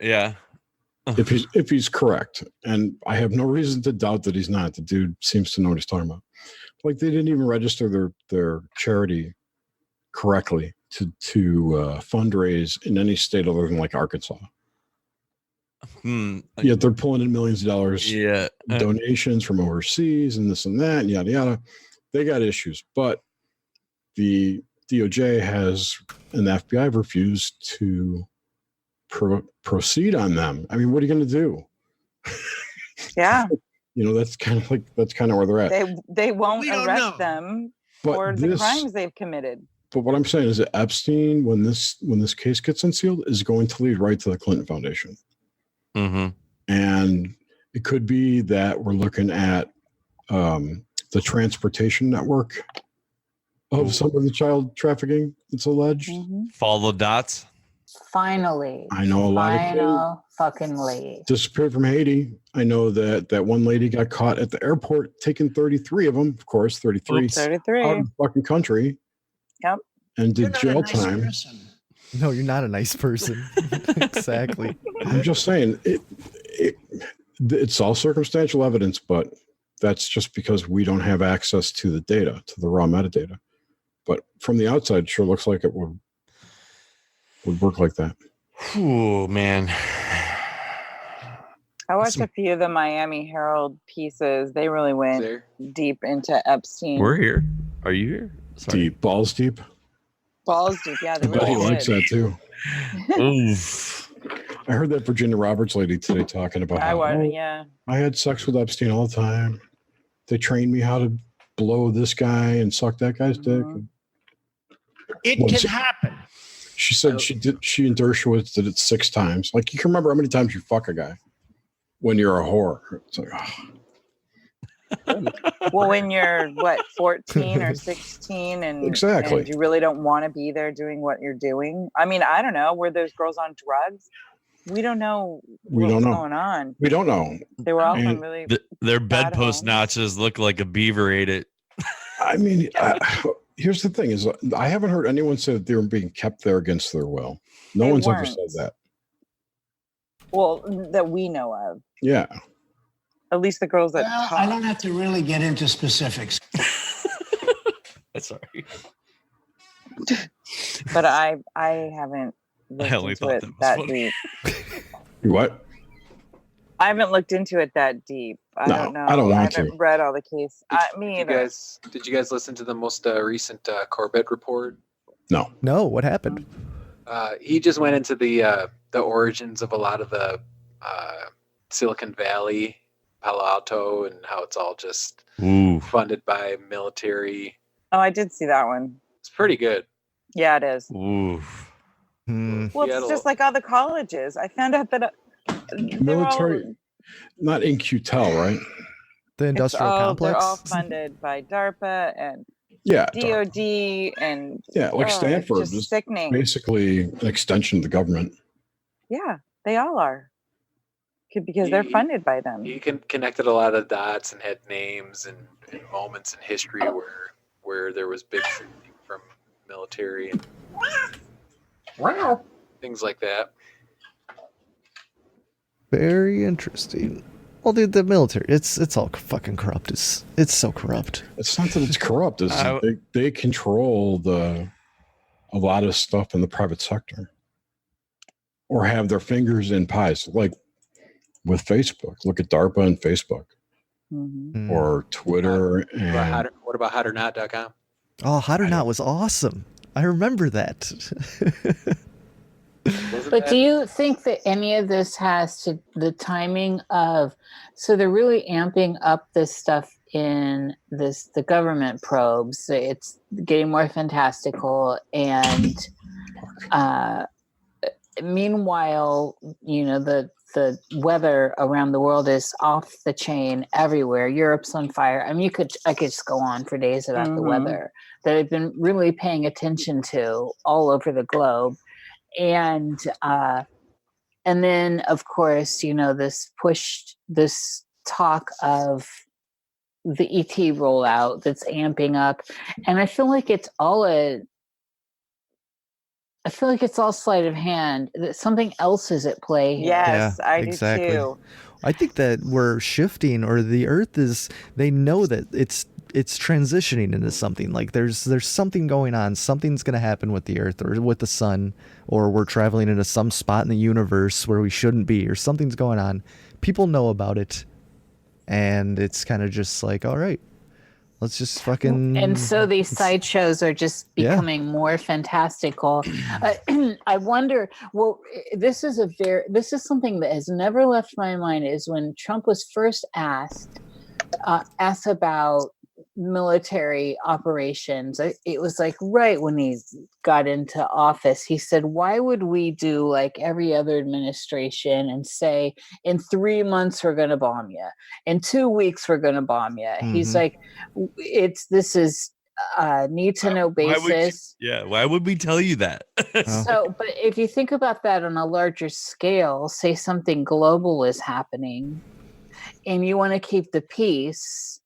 Yeah. if he's correct, and I have no reason to doubt that he's not. The dude seems to know what he's talking about. Like, they didn't even register their charity correctly to fundraise in any state other than like Arkansas. Yet they're pulling in millions of dollars, donations from overseas and this and that, and yada yada. They got issues, but the DOJ and the FBI have refused to proceed on them. I mean, what are you going to do? Yeah. That's kind of where they're at. They won't arrest them for the crimes they've committed. But what I'm saying is that Epstein, when this case gets unsealed, is going to lead right to the Clinton Foundation. Mm-hmm. And it could be that we're looking at the transportation network of some of the child trafficking that's alleged. Mm-hmm. Follow the dots. Finally. I know a lot of fucking disappeared from Haiti. I know that one lady got caught at the airport taking 33 of them, of course, 33 out of the fucking country. Yep. And did jail time. No, you're not a nice person. Exactly. I'm just saying it's all circumstantial evidence, but that's just because we don't have access to the data, to the raw metadata. But from the outside, sure looks like it would work like that. Oh man. I watched a few of the Miami Herald pieces. They really went deep into Epstein. We're here. Are you here? Sorry. Deep, balls deep. Balls deep, yeah. They I bet really he likes did. that too. I heard that Virginia Roberts lady today talking about how I had sex with Epstein all the time. They trained me how to blow this guy and suck that guy's dick. It can happen. She said she and Dershowitz did it 6 times. Like, you can remember how many times you fuck a guy when you're a whore. It's like, well, when you're 14 or 16 and exactly, and you really don't want to be there doing what you're doing. I mean, I don't know. Were those girls on drugs? We don't know what's going on. We don't know. They were all from really their bedpost notches look like a beaver ate it. I mean, here's the thing: is I haven't heard anyone say that they were being kept there against their will. No one's ever said that. Well, that we know of. Yeah. At least the girls that talk. I don't have to really get into specifics. Sorry. But I haven't looked into it that deep. What? I haven't looked into it that deep. I don't know. I don't want I haven't read all the case. Me either. Did you guys listen to the most recent Corbett report? No. No. What happened? He just went into the origins of a lot of the Silicon Valley, Palo Alto, and how it's all just funded by military. Oh, I did see that one. It's pretty good. Yeah, it is. Ooh. Well, it's just like all the colleges. I found out that military, not in QTEL, right? The industrial complex. They're all funded by DARPA and DOD and like Stanford is sickening. Basically an extension of the government. Yeah, they all are. Because they're funded by them. He connected a lot of dots and had names and moments in history where there was big funding from military and things like that. Very interesting. Well, dude, the military, it's all fucking corrupt. It's so corrupt. It's not that it's corrupt. It's they control a lot of stuff in the private sector, or have their fingers in pies. Like with Facebook, look at DARPA and Facebook, or Twitter. What about hotornot.com? Oh, Hot or Not was awesome. I remember that. But do you think that any of this has to the timing of, so they're really amping up this stuff in the government probes. It's getting more fantastical, and meanwhile, the weather around the world is off the chain everywhere. Europe's on fire. I mean, I could just go on for days about the weather that I've been really paying attention to all over the globe. And then of course, this talk of the ET rollout that's amping up. And I feel like it's all sleight of hand, that something else is at play here. Yes, I do too. I think that we're shifting, or the Earth they know that it's transitioning into something. Like there's something going on. Something's going to happen with the Earth or with the sun, or we're traveling into some spot in the universe where we shouldn't be, or something's going on. People know about it, and it's kind of just like, all right, let's just fucking. And so these sideshows are just becoming more fantastical. I wonder. Well, this is something that has never left my mind. Is when Trump was first asked about military operations. It was like right when he got into office, he said, why would we do like every other administration and say in 3 months we're going to bomb you, in 2 weeks we're going to bomb you? He's like, this is need to know basis. Why would we tell you that? So, but if you think about that on a larger scale, say something global is happening and you want to keep the peace,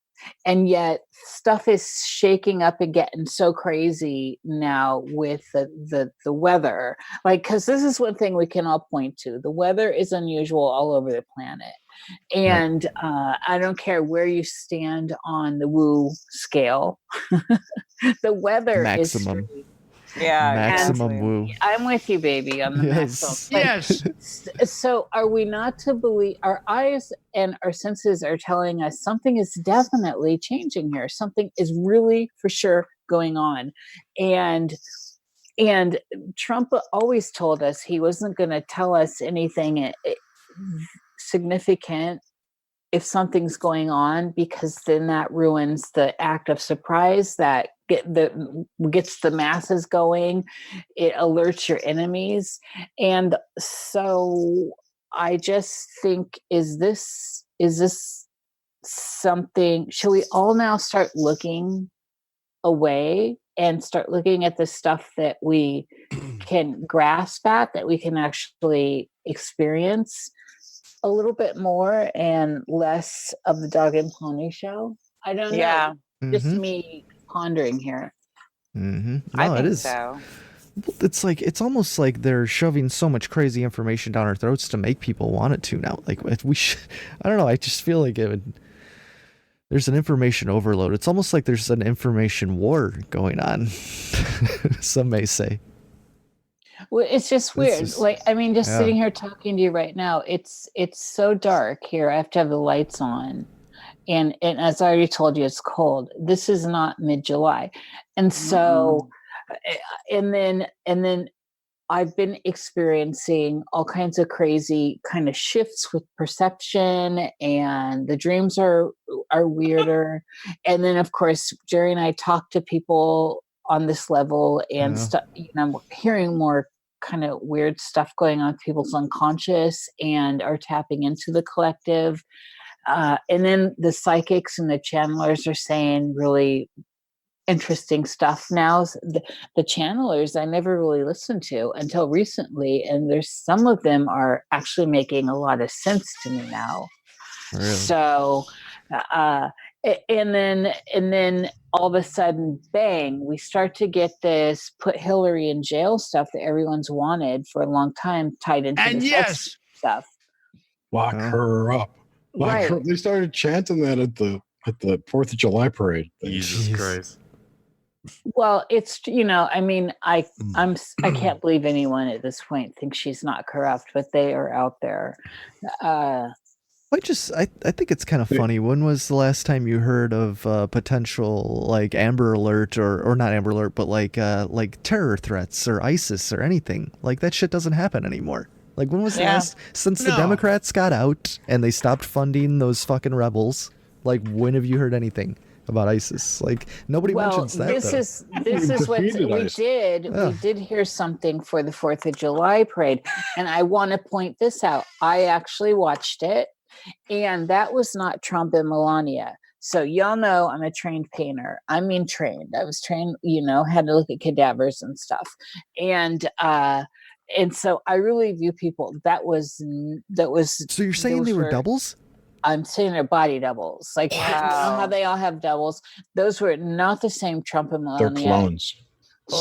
and yet stuff is shaking up and getting so crazy now with the weather. Like, because this is one thing we can all point to: the weather is unusual all over the planet. And I don't care where you stand on the woo scale. The weather maximum. is Maximum woo. I'm with you, baby, on the maximum. Yes. So are we not to believe? Our eyes and our senses are telling us something is definitely changing here. Something is really for sure going on. And Trump always told us he wasn't going to tell us anything significant if something's going on, because then that ruins the act of surprise that gets the masses going. It alerts your enemies. And so I just think, is this something? Shall we all now start looking away and start looking at the stuff that we can grasp at, that we can actually experience a little bit more and less of the dog and pony show? I don't know. Just me pondering here. No, I think it is. so. It's almost like they're shoving so much crazy information down our throats to make people want it to now. Like, if we should, I don't know. I just feel like there's an information overload. It's almost like there's an information war going on. Some may say. Well, it's just weird. Like, I mean, just sitting here talking to you right now, it's so dark here. I have to have the lights on. And as I already told you, it's cold. This is not mid-July. And so, and then I've been experiencing all kinds of crazy kind of shifts with perception, and the dreams are weirder. And then, of course, Jerry and I talk to people on this level, and I'm hearing more kind of weird stuff going on with people's unconscious and are tapping into the collective. And then the psychics and the channelers are saying really interesting stuff now. The channelers I never really listened to until recently, and there's some of them are actually making a lot of sense to me now. Really? So, and then all of a sudden, bang, we start to get this put Hillary in jail stuff that everyone's wanted for a long time, tied into this stuff. Lock her up. Lock her. They started chanting that at the 4th of July parade. Jesus Christ. Well, it's, I mean, I can't believe anyone at this point thinks she's not corrupt, but they are out there. I think it's kind of funny. When was the last time you heard of potential like Amber Alert or not Amber Alert, but like terror threats or ISIS or anything? Like, that shit doesn't happen anymore. Like, when was the last, since the Democrats got out and they stopped funding those fucking rebels? Like, when have you heard anything about ISIS? Like, nobody mentions that. This is what we did. We did hear something for the 4th of July parade, and I want to point this out. I actually watched it, and that was not Trump and Melania. So y'all know I'm a trained painter. I mean, trained. I was trained, had to look at cadavers and stuff. And so I really view people that was. So you're saying they were doubles? I'm saying they're body doubles. Like, you know how they all have doubles. Those were not the same Trump and Melania. They're clones.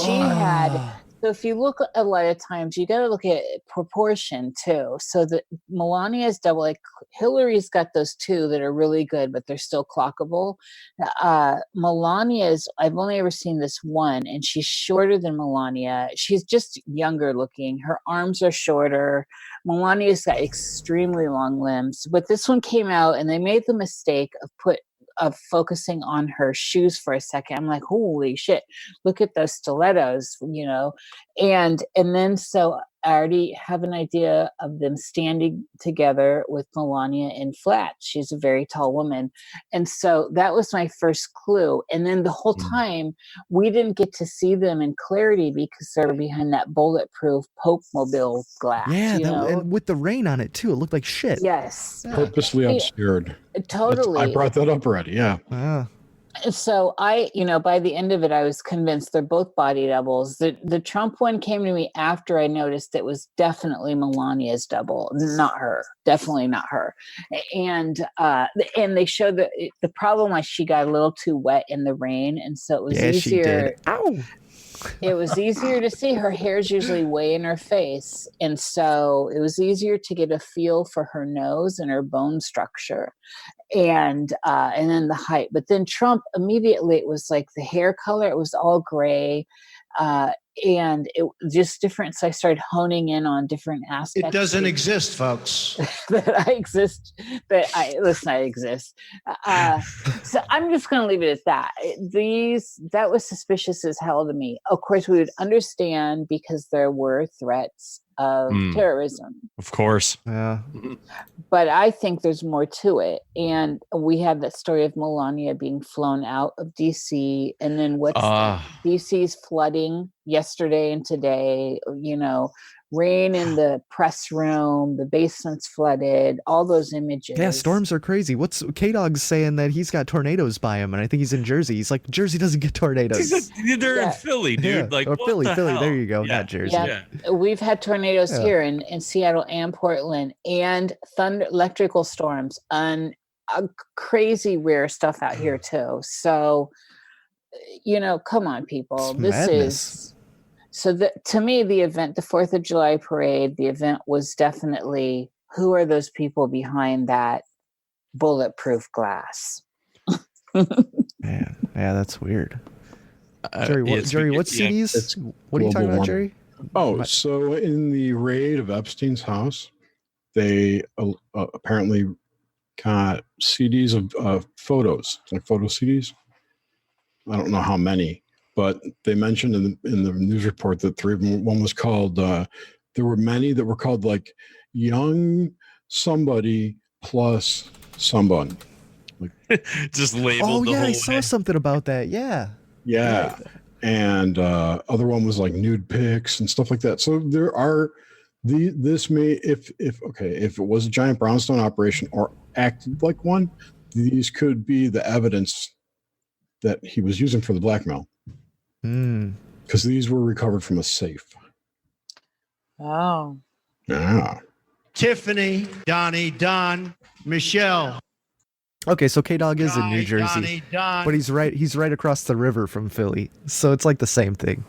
She had. So if you look a lot of times, you got to look at proportion too. So that Melania's double, like Hillary's got those two that are really good, but they're still clockable. Melania's, I've only ever seen this one, and she's shorter than Melania. She's just younger looking. Her arms are shorter. Melania's got extremely long limbs, but this one came out and they made the mistake of focusing on her shoes for a second. I'm like, holy shit, look at those stilettos, and then so I already have an idea of them standing together with Melania in flat. She's a very tall woman. And so that was my first clue. And then the whole time we didn't get to see them in clarity because they're behind that bulletproof Pope Mobile glass. Yeah, and with the rain on it too, it looked like shit. Yes. Purposely obscured. Totally. I brought that up already. Yeah. So I, by the end of it, I was convinced they're both body doubles. The Trump one came to me after I noticed it was definitely Melania's double, not her. Definitely not her. And they showed that the problem was she got a little too wet in the rain, and so it was easier. She did. Ow. It was easier to see. Her hair's usually way in her face, and so it was easier to get a feel for her nose and her bone structure. And then the height. But then Trump, immediately it was like the hair color, it was all gray, and it just different. So I started honing in on different aspects. It doesn't exist, folks. I exist. I exist. So I'm just going to leave it at that. That was suspicious as hell to me. Of course, we would understand because there were threats of terrorism. Of course. Yeah. But I think there's more to it. And we have that story of Melania being flown out of DC, and then DC's flooding yesterday and today, rain in the press room, the basement's flooded, all those images. Yeah, storms are crazy. What's K-Dog's saying that he's got tornadoes by him, and I think he's in Jersey. He's like, Jersey doesn't get tornadoes. They're in Philly, dude. Yeah. Or Philly. There you go. Not Jersey. Yeah. We've had tornadoes here in Seattle and Portland, and electrical storms, and crazy rare stuff out here too. So, come on, people. It's madness. To me, the event, the 4th of July parade, the event was definitely, who are those people behind that bulletproof glass? Man, yeah, that's weird. Jerry, what CDs? What are you talking about, Jerry? Oh, so in the raid of Epstein's house, they apparently got CDs of photos, like photo CDs. I don't know how many. But they mentioned in the news report that 3 of them, one was called, there were many that were called like young somebody plus someone. Like, just labeled. Oh, the yeah, whole I saw something about that. Yeah. Yeah. And other one was like nude pics and stuff like that. So there are this may, if it was a giant brownstone operation or acted like one, these could be the evidence that he was using for the blackmail. Because these were recovered from a safe. Oh. Yeah. Tiffany, Donnie, Don, Michelle. Okay, so K-Dog is in New Jersey, but he's right across the river from Philly, so it's like the same thing.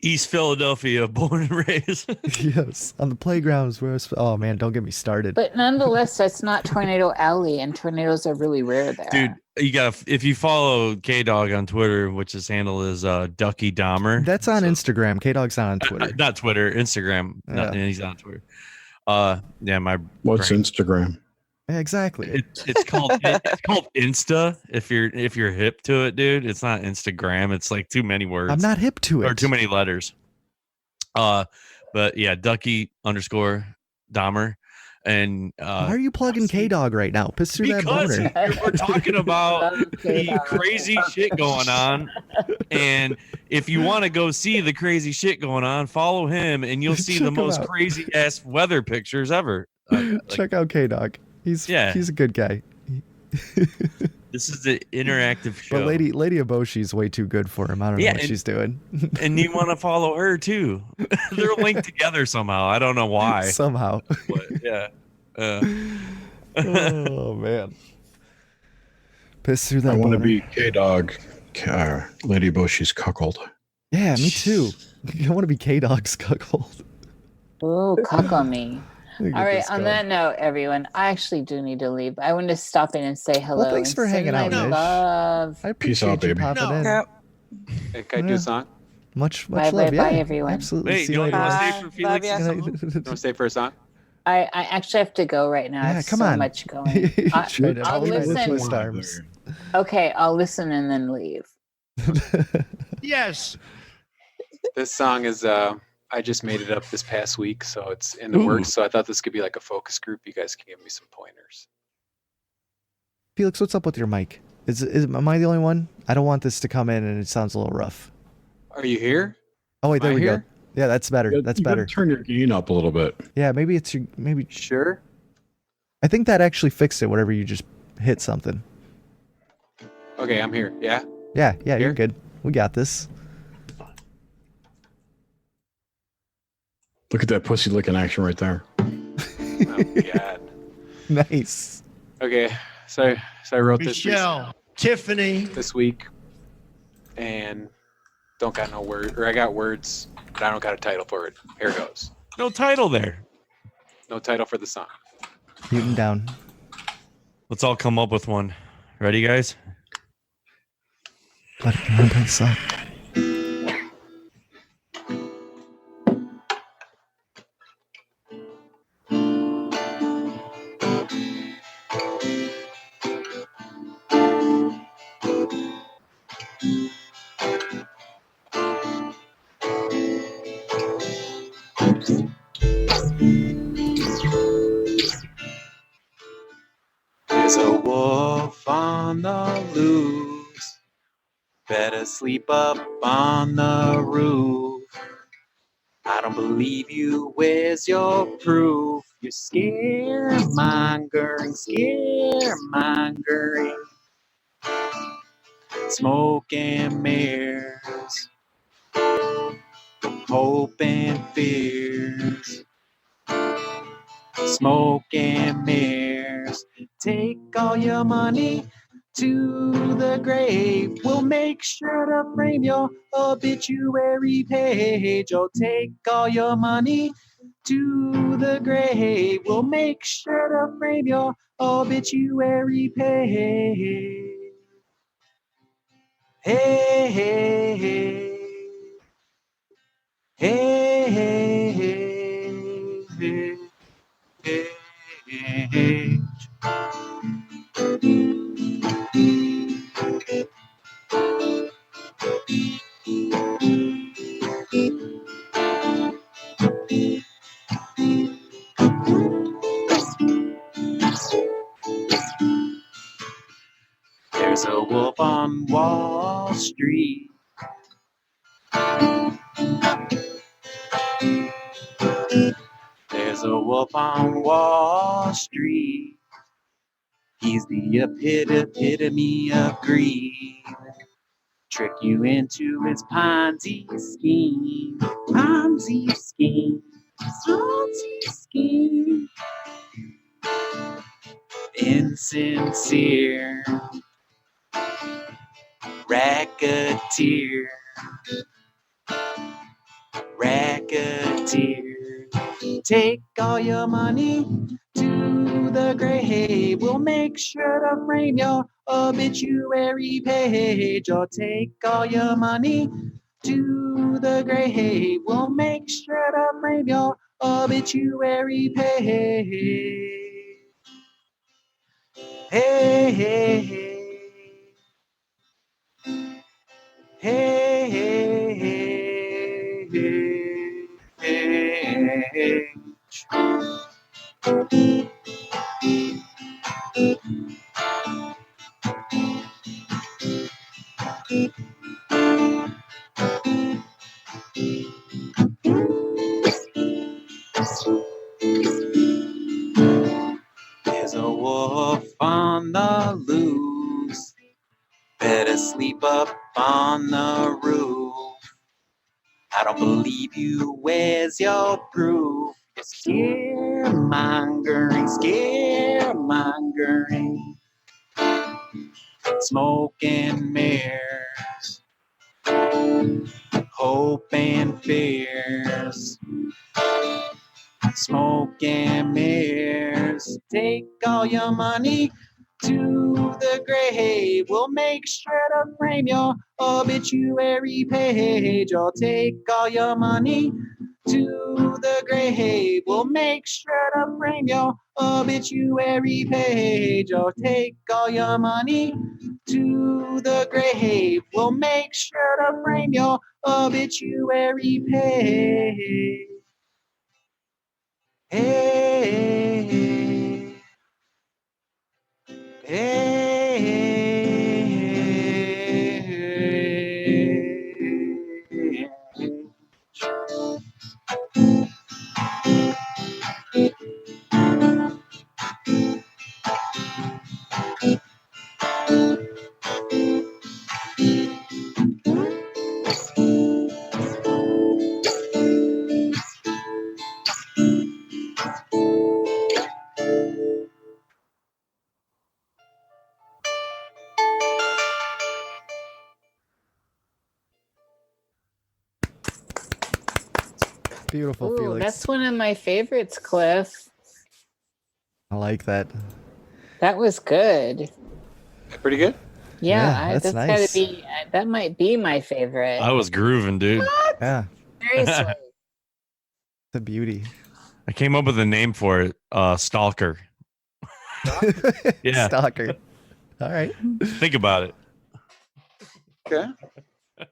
East Philadelphia, born and raised. Yes, on the playgrounds where. Oh man, don't get me started. But nonetheless, that's not Tornado Alley, and tornadoes are really rare there. Dude, if you follow K-Dog on Twitter, which his handle is Ducky Dahmer. That's on Instagram. K-Dog's not on Twitter. Not Twitter, Instagram. Yeah. He's on Twitter. What's Instagram? Yeah, exactly. It's called Insta. If you're hip to it, dude, it's not Instagram. It's like too many words. I'm not hip to it. Or too many letters. But yeah, Ducky _Dahmer. And why are you plugging K-Dog right now? Piss through that boner. We're talking about the crazy shit going on. And if you want to go see the crazy shit going on, follow him and you'll see the most crazy ass weather pictures ever. Check out K-Dog. He's a good guy. This is the interactive show. But Lady Aboshi's way too good for him. I don't know what she's doing. And you want to follow her too. They're linked together somehow. I don't know why. Somehow. But, yeah. Oh man. Piss through that. I want to be K-Dog, Lady Aboshi's cuckold. Yeah, me too. I want to be K-Dog's cuckold. Ooh, cuckle me. All right. On that note, everyone, I actually do need to leave. I wanted to stop in and say hello. Well, thanks for hanging out, Niish. Love. I appreciate you popping in. Hey, can I do a song? Much bye, love. Bye, everyone. Absolutely. Wait, See you you want later. to stay for Felix? You want to stay for a song? I actually have to go right now. Yeah, come on. Much going. I'll listen. Arms. Okay, I'll listen and then leave. Yes. This song is I just made it up this past week, so it's in the works. So I thought this could be like a focus group. You guys can give me some pointers. Felix, what's up with your mic? Am I the only one? I don't want this to come in and it sounds a little rough. Are you here? Oh wait, there we go. Yeah, that's better. That's better. Turn your gain up a little bit. Yeah, maybe maybe. Sure. I think that actually fixed it. Whatever you just hit something. Okay, I'm here. Yeah? Yeah, Here? you're good. We got this. Look at that pussy licking action right there. Oh, God. Nice. Okay, so I wrote this Michelle, Tiffany. this week, and don't got no word, or I got words, but I don't got a title for it. Here goes. No title there. No title for the song. Mutant down. Let's all come up with one. Ready, guys? Let it run by the song. There's a wolf on the loose. Better sleep up on the roof. I don't believe you. Where's your proof? You're scaremongering, scaremongering. Smoke and mirrors. Hope and fears. Smoke and mirrors. Take all your money to the grave. We'll make sure to frame your obituary page. Oh, take all your money to the grave. We'll make sure to frame your obituary page. Hey, hey, hey. Hey, hey, hey, hey, hey, hey. There's a wolf on Wall Street. There's a wolf on Wall Street. He's the epitome of greed. Trick you into his Ponzi scheme. Ponzi scheme. Ponzi scheme. Insincere. Racketeer. Racketeer. Take all your money to the grave. We'll make sure to frame your obituary page. Or take all your money to the grave. We'll make sure to frame your obituary page. Hey, hey, hey. Hey, hey, hey, hey, hey. There's a wolf on the loose. Better sleep up on the roof. I don't believe you. Where's your proof? You're scaremongering, scaremongering. Smoke and mirrors. Hope and fears. Smoke and mirrors. Take all your money to the grave. We'll make sure to frame your obituary page. Or take all your money to the grave. We'll make sure to frame your obituary page. Or take all your money to the grave. We'll make sure to frame your obituary page. Hey, hey, hey. Beautiful, Ooh, Felix. that's one of my favorites, Cliff. I like that. That was good. Pretty good. Yeah, that's nice. Gotta be. That might be my favorite. I was grooving, dude. Yeah, Seriously. the beauty. I came up with a name for it. Stalker. Yeah. Stalker. All right. Think about it. Okay. You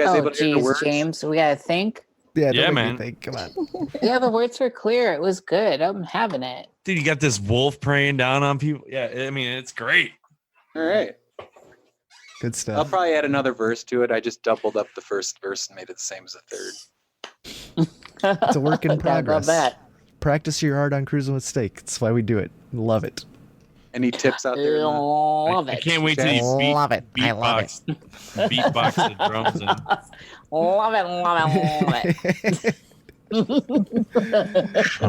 guys able to hear the words? James, we gotta think. Yeah, Yeah, don't make me man. think. Come on. Yeah, the words were clear. It was good. I'm having it. Dude, you got this wolf preying down on people. Yeah, I mean, it's great. All right. Good I'll stuff. probably add another verse to it. I just doubled up the first verse and made it the same as the third. It's a work in Gotta love progress. that. Practice your art on Cruising with Steak. That's why we do it. Love it. Any tips out there? Love I it. can't wait till you Love it. I love it. beatbox the drums. And Love it. Love it.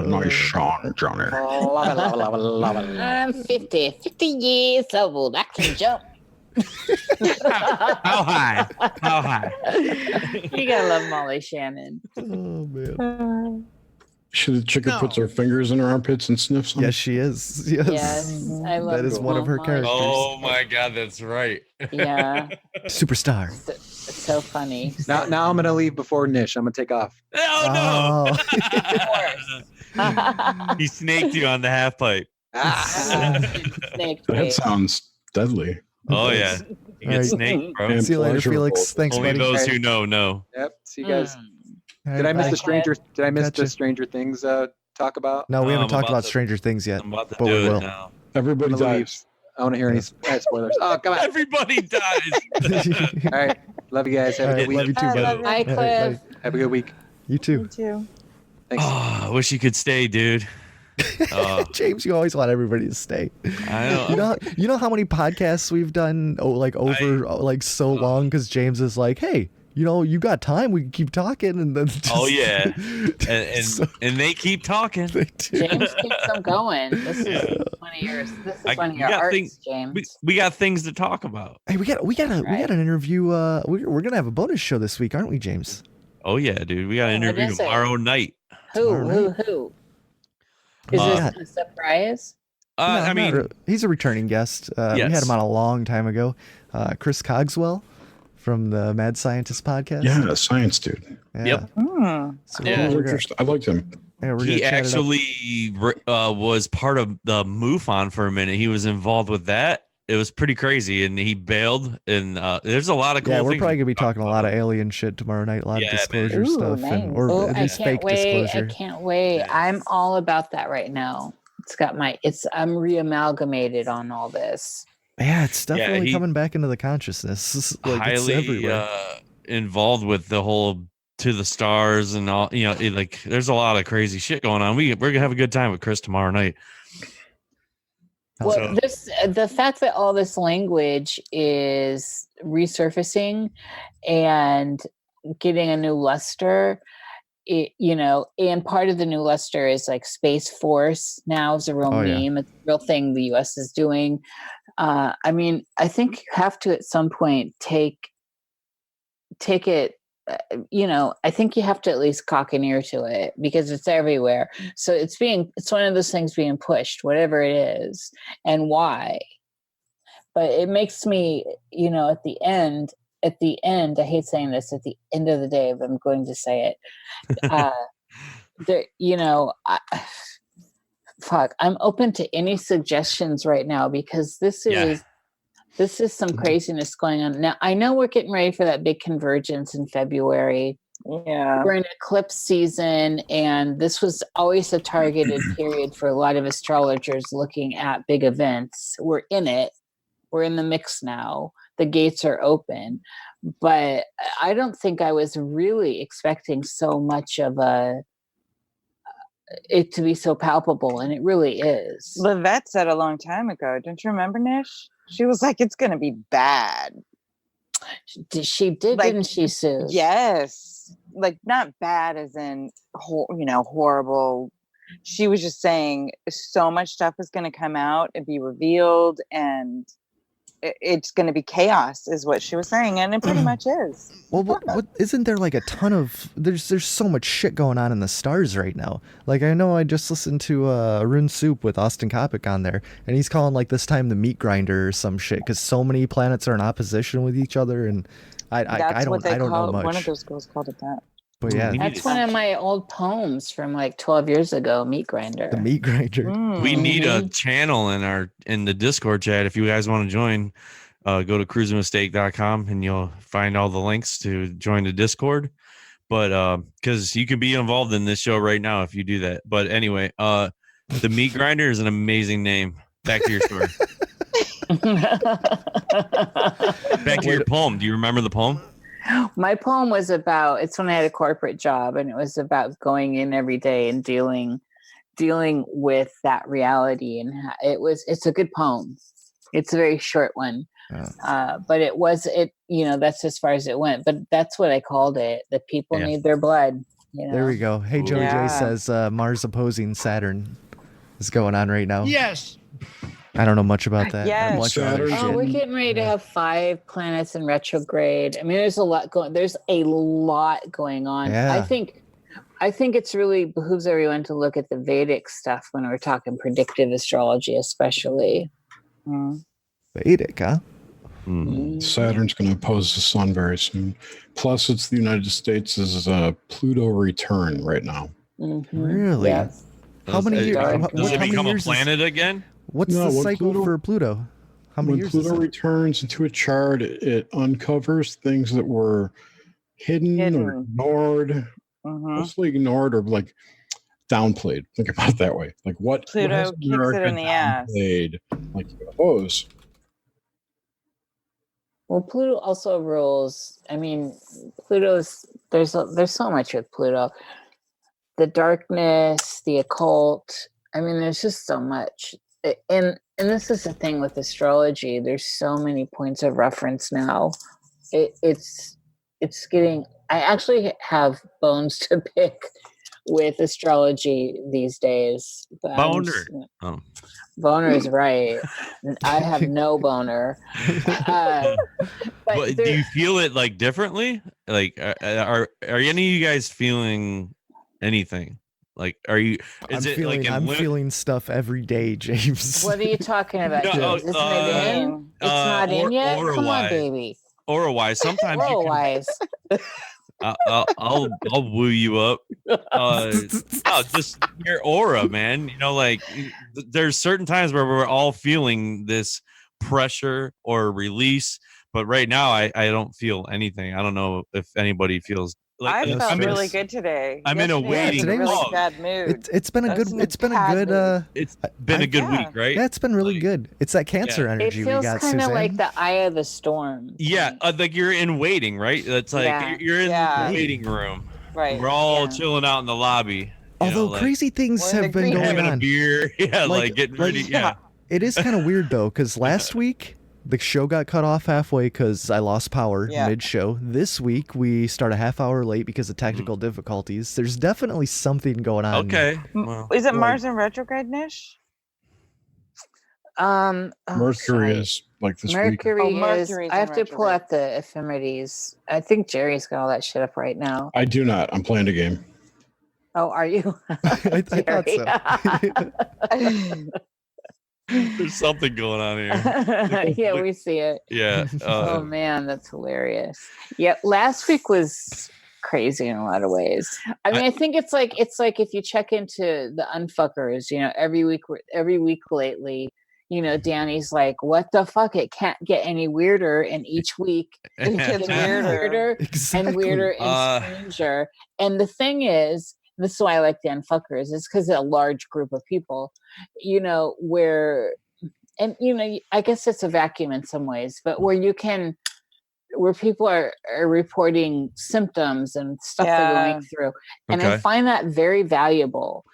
Nice song, Johnny. Love it. I'm 50 years old. I can jump. How high? How high? You gotta love Molly Shannon. Oh man. Should the chicken puts her fingers in her armpits and sniffs them? Yes, she is. Yes. Yes, I love That is one of her Molly. characters. Oh my God, that's right. Yeah, Superstar. it's so funny. Now I'm gonna leave before Nish. I'm gonna take off. Oh Oh. no! He snaked you on the half pipe. Snake That bait. sounds deadly. Oh yeah, you get Alright. snaked, bro. And See you later, pleasurable. Felix. Thanks, Only buddy. those who know. Yep. See you guys. All Did I right, miss bye. the Stranger? Did I miss Gotcha. the Stranger Things talk about? No, we No, haven't I'm talked about about to- Stranger Things yet, I'm about to but we do it will. now. Everybody I'm gonna leave. dies. I want to hear any spoilers. Oh, come on. Everybody dies. All right. Love you guys. Have a All good right, love week. you too, I buddy. love you. Hi, All right, Cliff. buddy. Have a good week. You too. Me too. Thanks. Oh, I wish you could stay, dude. James, you always want everybody to stay. I know. You know how many podcasts we've done so long because James is like, hey, you got time, we can keep talking, and then just, Oh yeah, and So- and they keep talking. they do. James keeps them going. This is one of yours. This is one of we your got arts, things- James. We got things to talk about. Hey, we got an interview. We're gonna have a bonus show this week, aren't we, James? Oh yeah, dude. We got an What interview is it? tomorrow night. Who? Is Yeah. this a surprise? No, I not mean, really. He's a returning guest. We had Yes. him on a long time ago. Chris Cogswell from the Mad Scientist podcast. Yeah, science dude. Yeah. Yep. So Yeah. we're gonna, I liked him. yeah, we're gonna he chat it up. actually was part of the MUFON for a minute. He was involved with that. It was pretty crazy, and he bailed. And there's a lot of cool Yeah, we're things probably we gonna be can talk talking a lot of alien shit tomorrow night. A lot Yeah, of disclosure Ooh, stuff, nice. or I at least can't fake wait. disclosure. I can't wait. I'm all about that right now. I'm reamalgamated on all this. Yeah, it's definitely he- coming back into the consciousness. Like it's highly everywhere. involved with the whole to the stars and all. Like there's a lot of crazy shit going on. We're gonna have a good time with Chris tomorrow night. Well, So- the fact that all this language is resurfacing and getting a new luster, and part of the new luster is like Space Force now is a real Oh, yeah. meme. It's a real thing the U.S. is doing. I mean, I think you have to at some point take it. I think you have to at least cock an ear to it because it's everywhere. So it's one of those things being pushed, whatever it is and why. But it makes me, at the end, I hate saying this, at the end of the day, but I'm going to say it. I'm open to any suggestions right now because this is some craziness going on. Now, I know we're getting ready for that big convergence in February. Yeah. We're in eclipse season, and this was always a targeted period for a lot of astrologers looking at big events. We're in it. We're in the mix now. The gates are open. But I don't think I was really expecting so much of it to be so palpable, and it really is. Livette said a long time ago. Don't you remember, Nish? She was like, "It's going to be bad." She did, didn't she, Sue? Yes, like not bad as in horrible, she was just saying so much stuff is going to come out and be revealed, and it's going to be chaos, is what she was saying, and it pretty much is. Well, what isn't there like a ton of there's so much shit going on in the stars right now. Like I know I just listened to Rune Soup with Austin Kopic on there, and he's calling like this time the meat grinder or some shit because so many planets are in opposition with each other, and I don't know much. One of those girls called it that. But yeah, that's one of my old poems from like 12 years ago. Meat grinder. The meat grinder. We need a channel in the Discord chat. If you guys want to join, go to cruisemistake.com and you'll find all the links to join the Discord. But because you can be involved in this show right now if you do that. But anyway, the meat grinder is an amazing name. Back to your story. Back to your poem. Do you remember the poem? My poem was about, it's when I had a corporate job, and it was about going in every day and dealing with that reality. And it's a good poem. It's a very short one. But that's as far as it went, but that's what I called it. The people need their blood. There we go. Hey, Joey J says Mars opposing Saturn is going on right now. Yes. I don't know much about that. Yes. We're getting ready to have 5 planets in retrograde. I mean, there's a lot going on. Yeah. I think it's really behooves everyone to look at the Vedic stuff when we're talking predictive astrology, especially. Vedic, huh? Saturn's going to oppose the sun very soon. Plus, it's the United States' Pluto return right now. Mm-hmm. Really? Yes. How many years? Does it become a planet again? What's the cycle for Pluto? How many years? When Pluto returns into a chart, it uncovers things that were hidden. Or ignored, mostly ignored or like downplayed. Think about it that way. Like what Pluto kicks it in the ass. Like UFOs. Well, Pluto also rules. I mean, there's so much with Pluto. The darkness, the occult. I mean, there's just so much. And this is the thing with astrology. There's so many points of reference now. It's getting. I actually have bones to pick with astrology these days. Boner. Boner is right. I have no boner. But do you feel it like differently? Like, are any of you guys feeling anything? Like, are you? I'm feeling stuff every day, James. What are you talking about? It's not in yet. Come on, baby. Aura-wise, sometimes Aura-wise. I'll woo you up. Just your aura, man. You know, like there's certain times where we're all feeling this pressure or release, but right now I don't feel anything. I don't know if anybody feels. Like, I felt really good today. I'm in a waiting. Really bad mood. It's been a good week, right? Yeah, it's been really good. It's that Cancer energy we got, Suzanne. It feels kind of like the eye of the storm. Yeah, like you're in waiting, right? That's like you're in the waiting room. Right. We're all chilling out in the lobby. Although crazy things have been going having on. A beer, like getting ready. Yeah. It is kind of weird though, because last week the show got cut off halfway because I lost power mid-show. This week we start a half hour late because of technical difficulties. There's definitely something going on. Okay. Well, is it Mars in retrograde, Niish? Mercury is like this week. Mercury is. I have to pull out the ephemerides. I think Jerry's got all that shit up right now. I do not. I'm playing a game. Oh, are you? I thought so. There's something going on here. Yeah, we see it. Yeah. Oh man, that's hilarious. Yeah, last week was crazy in a lot of ways. I mean, I think it's like if you check into the unfuckers, you know, every week lately, you know, Danny's like, what the fuck? It can't get any weirder, and each week it gets weirder and weirder and stranger. And the thing is, this is why I like the unfuckers, is because it's a large group of people, you know, where I guess it's a vacuum in some ways, but where people are reporting symptoms and stuff they're going through. And I find that very valuable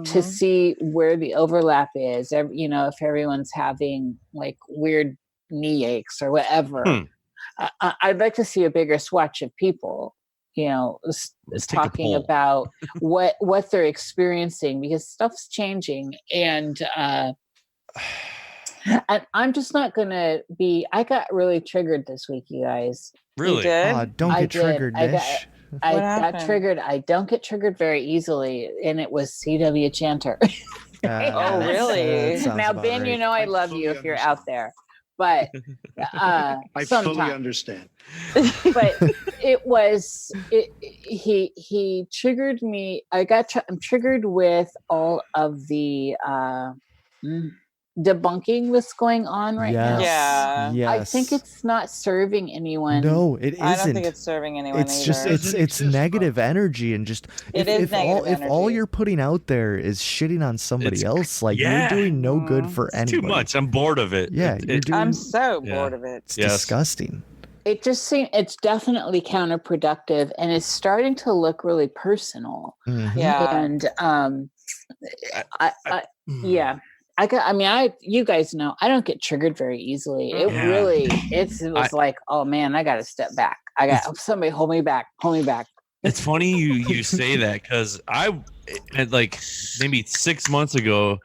to see where the overlap is, you know, if everyone's having like weird knee aches or whatever. I'd like to see a bigger swatch of people. Let's take a talking poll. about what they're experiencing, because stuff's changing, and I'm just not gonna be. I got really triggered this week, you guys. Really? You did? Don't I get did. triggered, I Nish. I What got happened? triggered. I don't get triggered very easily, and it was CW Chanter. Oh, really? Now, Ben, you know I love you if you're out there, but I fully sometimes. understand. But he triggered me. I'm triggered with all of the debunking that's going on right now. Yeah. Yes. I think it's not serving anyone. No, it isn't. I don't think it's serving anyone It's either. just it's negative energy, and just It if is negative if all energy. you're putting out there is shitting on somebody It's- else, like yeah. you're doing no good for It's anybody. too much. I'm bored of it. Yeah, you're doing. I'm so Yeah. bored of it. It's Yes. disgusting. It just seems it's definitely counterproductive, and it's starting to look really personal. Mhm. Yeah. And yeah. You guys know I don't get triggered very easily. It Yeah. really, it was like, oh man, I got to step back. I got somebody hold me back. It's funny you say that, because I had, like, maybe 6 months ago,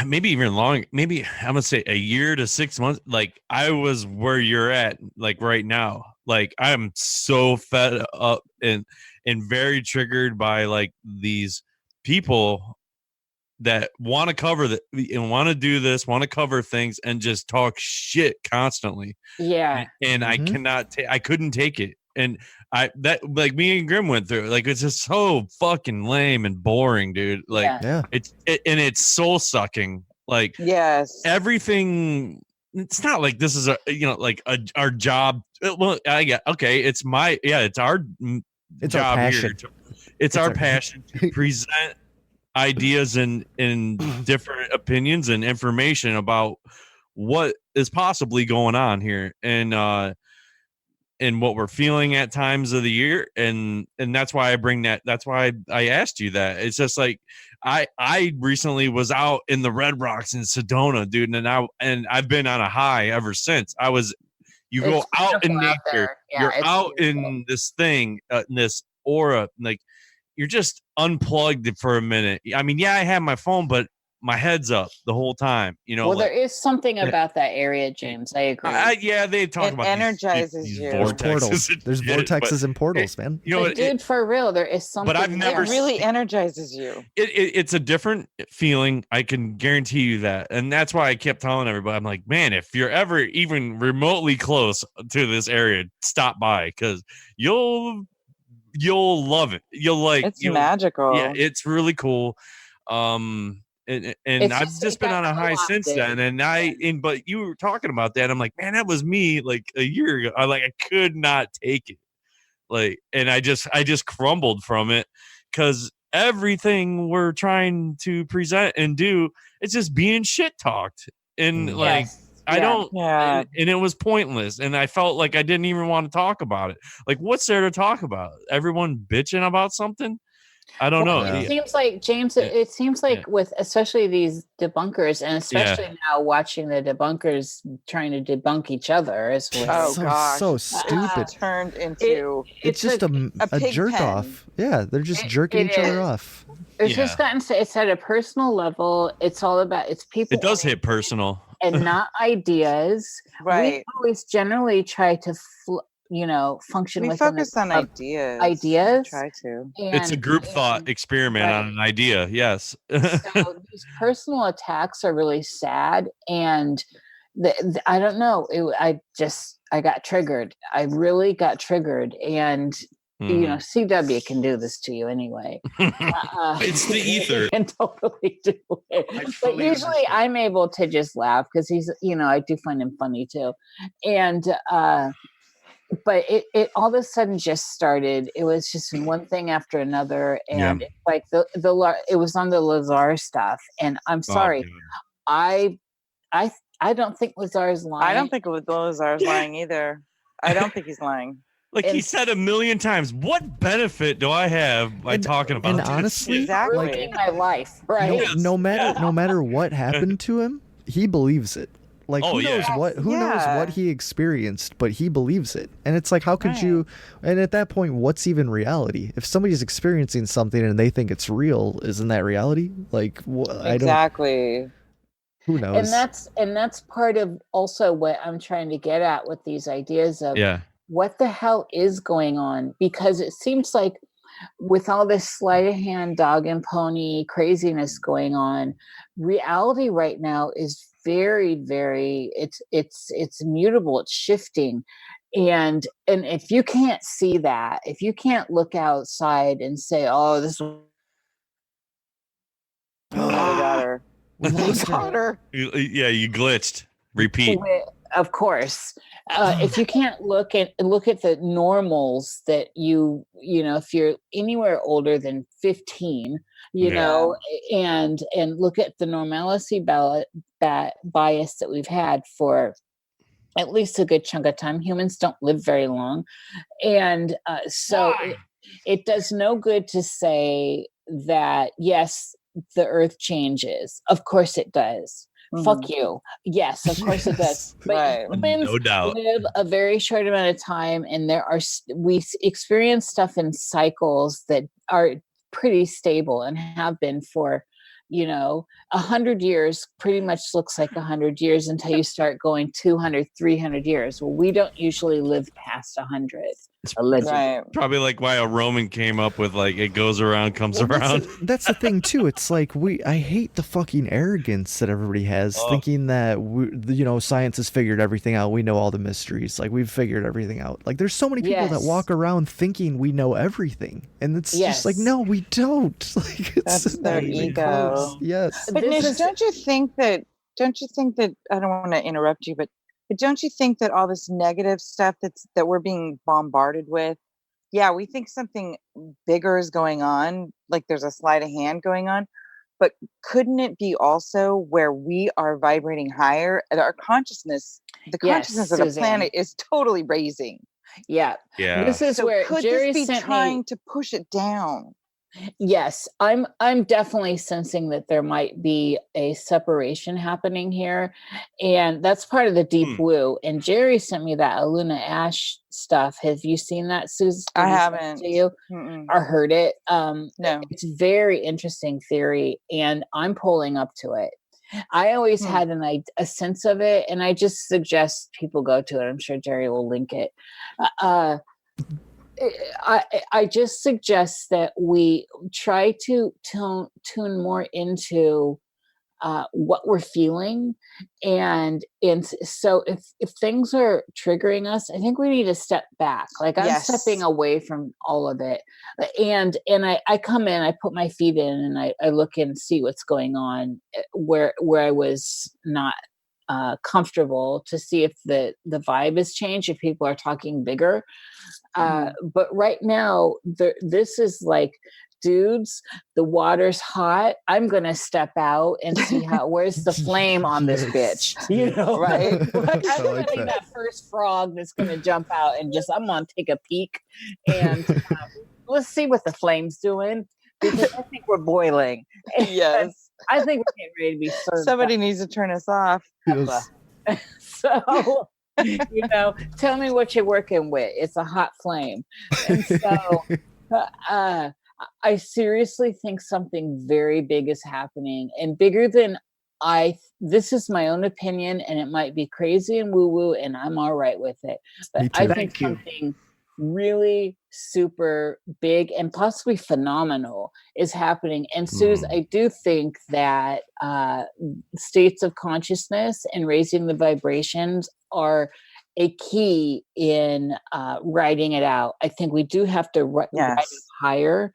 maybe even long, maybe I'm gonna say a year to 6 months, like I was where you're at, like right now. Like I'm so fed up and very triggered by like these people that want to cover that and want to do this, want to cover things and just talk shit constantly. Yeah. And I cannot I couldn't take it. And that like me and Grim went through, like it's just so fucking lame and boring, dude. Like Yeah. it's soul sucking. Like Yes. everything. It's not like this is our job. Well, okay, it's our It's job our here. passion. It's our passion to present ideas and different opinions and information about what is possibly going on here and what we're feeling at times of the year, and that's why I bring that. That's why I asked you that. It's just like I recently was out in the Red Rocks in Sedona, dude, and I've been on a high ever since. You go out in nature, you're out in this thing, in this aura, like you're just unplugged for a minute. I mean, yeah, I have my phone, but my head's up the whole time. Well, like, there is something about that area, James. I agree. Yeah, they talk about energizes these you. Portals. There's vortexes and portals, man. But dude, for real, there is something. But I've never It really energizes you. It's a different feeling. I can guarantee you that. And that's why I kept telling everybody, I'm like, man, if you're ever even remotely close to this area, stop by, because you'll love it. It's magical. Yeah, it's really cool. And I've just been on a high since then. And but you were talking about that. I'm like, man, that was me like a year ago. I could not take it. Like, and I just crumbled from it, because everything we're trying to present and do, it's just being shit talked. And like, I don't, and it was pointless. And I felt like I didn't even want to talk about it. Like, what's there to talk about? Everyone bitching about something? I don't know. It seems like, James, it seems like with especially these debunkers, and especially now watching the debunkers trying to debunk each other as well. So stupid. Turned into it's just a jerk off. Yeah, they're just jerking each other off. It's just gotten to, it's at a personal level. It's all about, it's people. It does hit personal. And not ideas. Right. We always generally try to function we within focus on ideas. Ideas. Try to. It's a group thought experiment on an idea. Yes. So these personal attacks are really sad, and I don't know. I got triggered. I really got triggered, and CW can do this to you anyway. It's the ether. Can totally do it. But usually I'm able to just laugh because he's, I do find him funny too, and. But it all of a sudden just started. It was just one thing after another, and it's like it was on the Lazar stuff. And I'm sorry, I don't think Lazar's lying. I don't think Lazar's lying either. I don't think he's lying. Like he said a million times, what benefit do I have by talking about this? Honestly, ruining my life, right? No matter what happened to him, he believes it. Like, Oh, who knows yeah. who knows what he experienced, but he believes it. And it's like, how could you? And at that point, what's even reality? If somebody's experiencing something and they think it's real, isn't that reality? Like, exactly. Who knows? And that's part of also what I'm trying to get at with these ideas of what the hell is going on, because it seems like with all this sleight of hand, dog and pony craziness going on, reality right now is very, very, it's mutable, it's shifting. And if you can't see that, if you can't look outside and say, oh, this daughter. We lost her. Yeah, you glitched. Repeat. Of course. If you can't look at the normals that you know, if you're anywhere older than 15, you know, and look at the normalcy bias that we've had for at least a good chunk of time. Humans don't live very long. And so it does no good to say that, yes, the earth changes. Of course it does. Fuck you. Yes, of course it does. But humans no doubt live a very short amount of time, and we experience stuff in cycles that are pretty stable and have been for, you know, 100 years pretty much looks like 100 years until you start going 200, 300 years. Well, we don't usually live past 100. Allegedly. Probably like why a Roman came up with like it goes around, comes around. That's the thing too. It's like I hate the fucking arrogance that everybody has, thinking that science has figured everything out. We know all the mysteries. Like, we've figured everything out. Like, there's so many people that walk around thinking we know everything, and it's just like, no, we don't. Like, it's that's their ego. Close. Yes. But Niish, don't you think that? I don't want to interrupt you, but don't you think that all this negative stuff that we're being bombarded with, we think something bigger is going on, like there's a sleight of hand going on, but couldn't it be also where we are vibrating higher and our consciousness, the consciousness of the planet is totally raising? Yeah. This is so where could Jerry this be sent trying me to push it down? Yes, I'm definitely sensing that there might be a separation happening here, and that's part of the deep woo. And Jerry sent me that Aluna Ash stuff. Have you seen that, Susan? I haven't. To you or heard it? No. It's very interesting theory, and I'm pulling up to it. I always had a sense of it, and I just suggest people go to it. I'm sure Jerry will link it. I just suggest that we try to tune more into what we're feeling, and so if things are triggering us, I think we need to step back. Like, I'm stepping away from all of it, and I come in, I put my feet in, and I look and see what's going on where I was not comfortable, to see if the vibe has changed, if people are talking bigger. But right now, this is like, dudes, the water's hot. I'm gonna step out and see where's the flame on this bitch. You know, right? Like, I'm gonna be that first frog that's gonna jump out and I'm gonna take a peek, and let's see what the flame's doing, because I think we're boiling. Yes, I think we're getting ready to be served. Somebody needs to turn us off. Yes. So, tell me what you're working with. It's a hot flame. And so I seriously think something very big is happening, and bigger than this is my own opinion, and it might be crazy and woo-woo, and I'm all right with it. But I think something really super big and possibly phenomenal is happening. And Suze, I do think that states of consciousness and raising the vibrations are a key in writing it out. I think we do have to write it higher,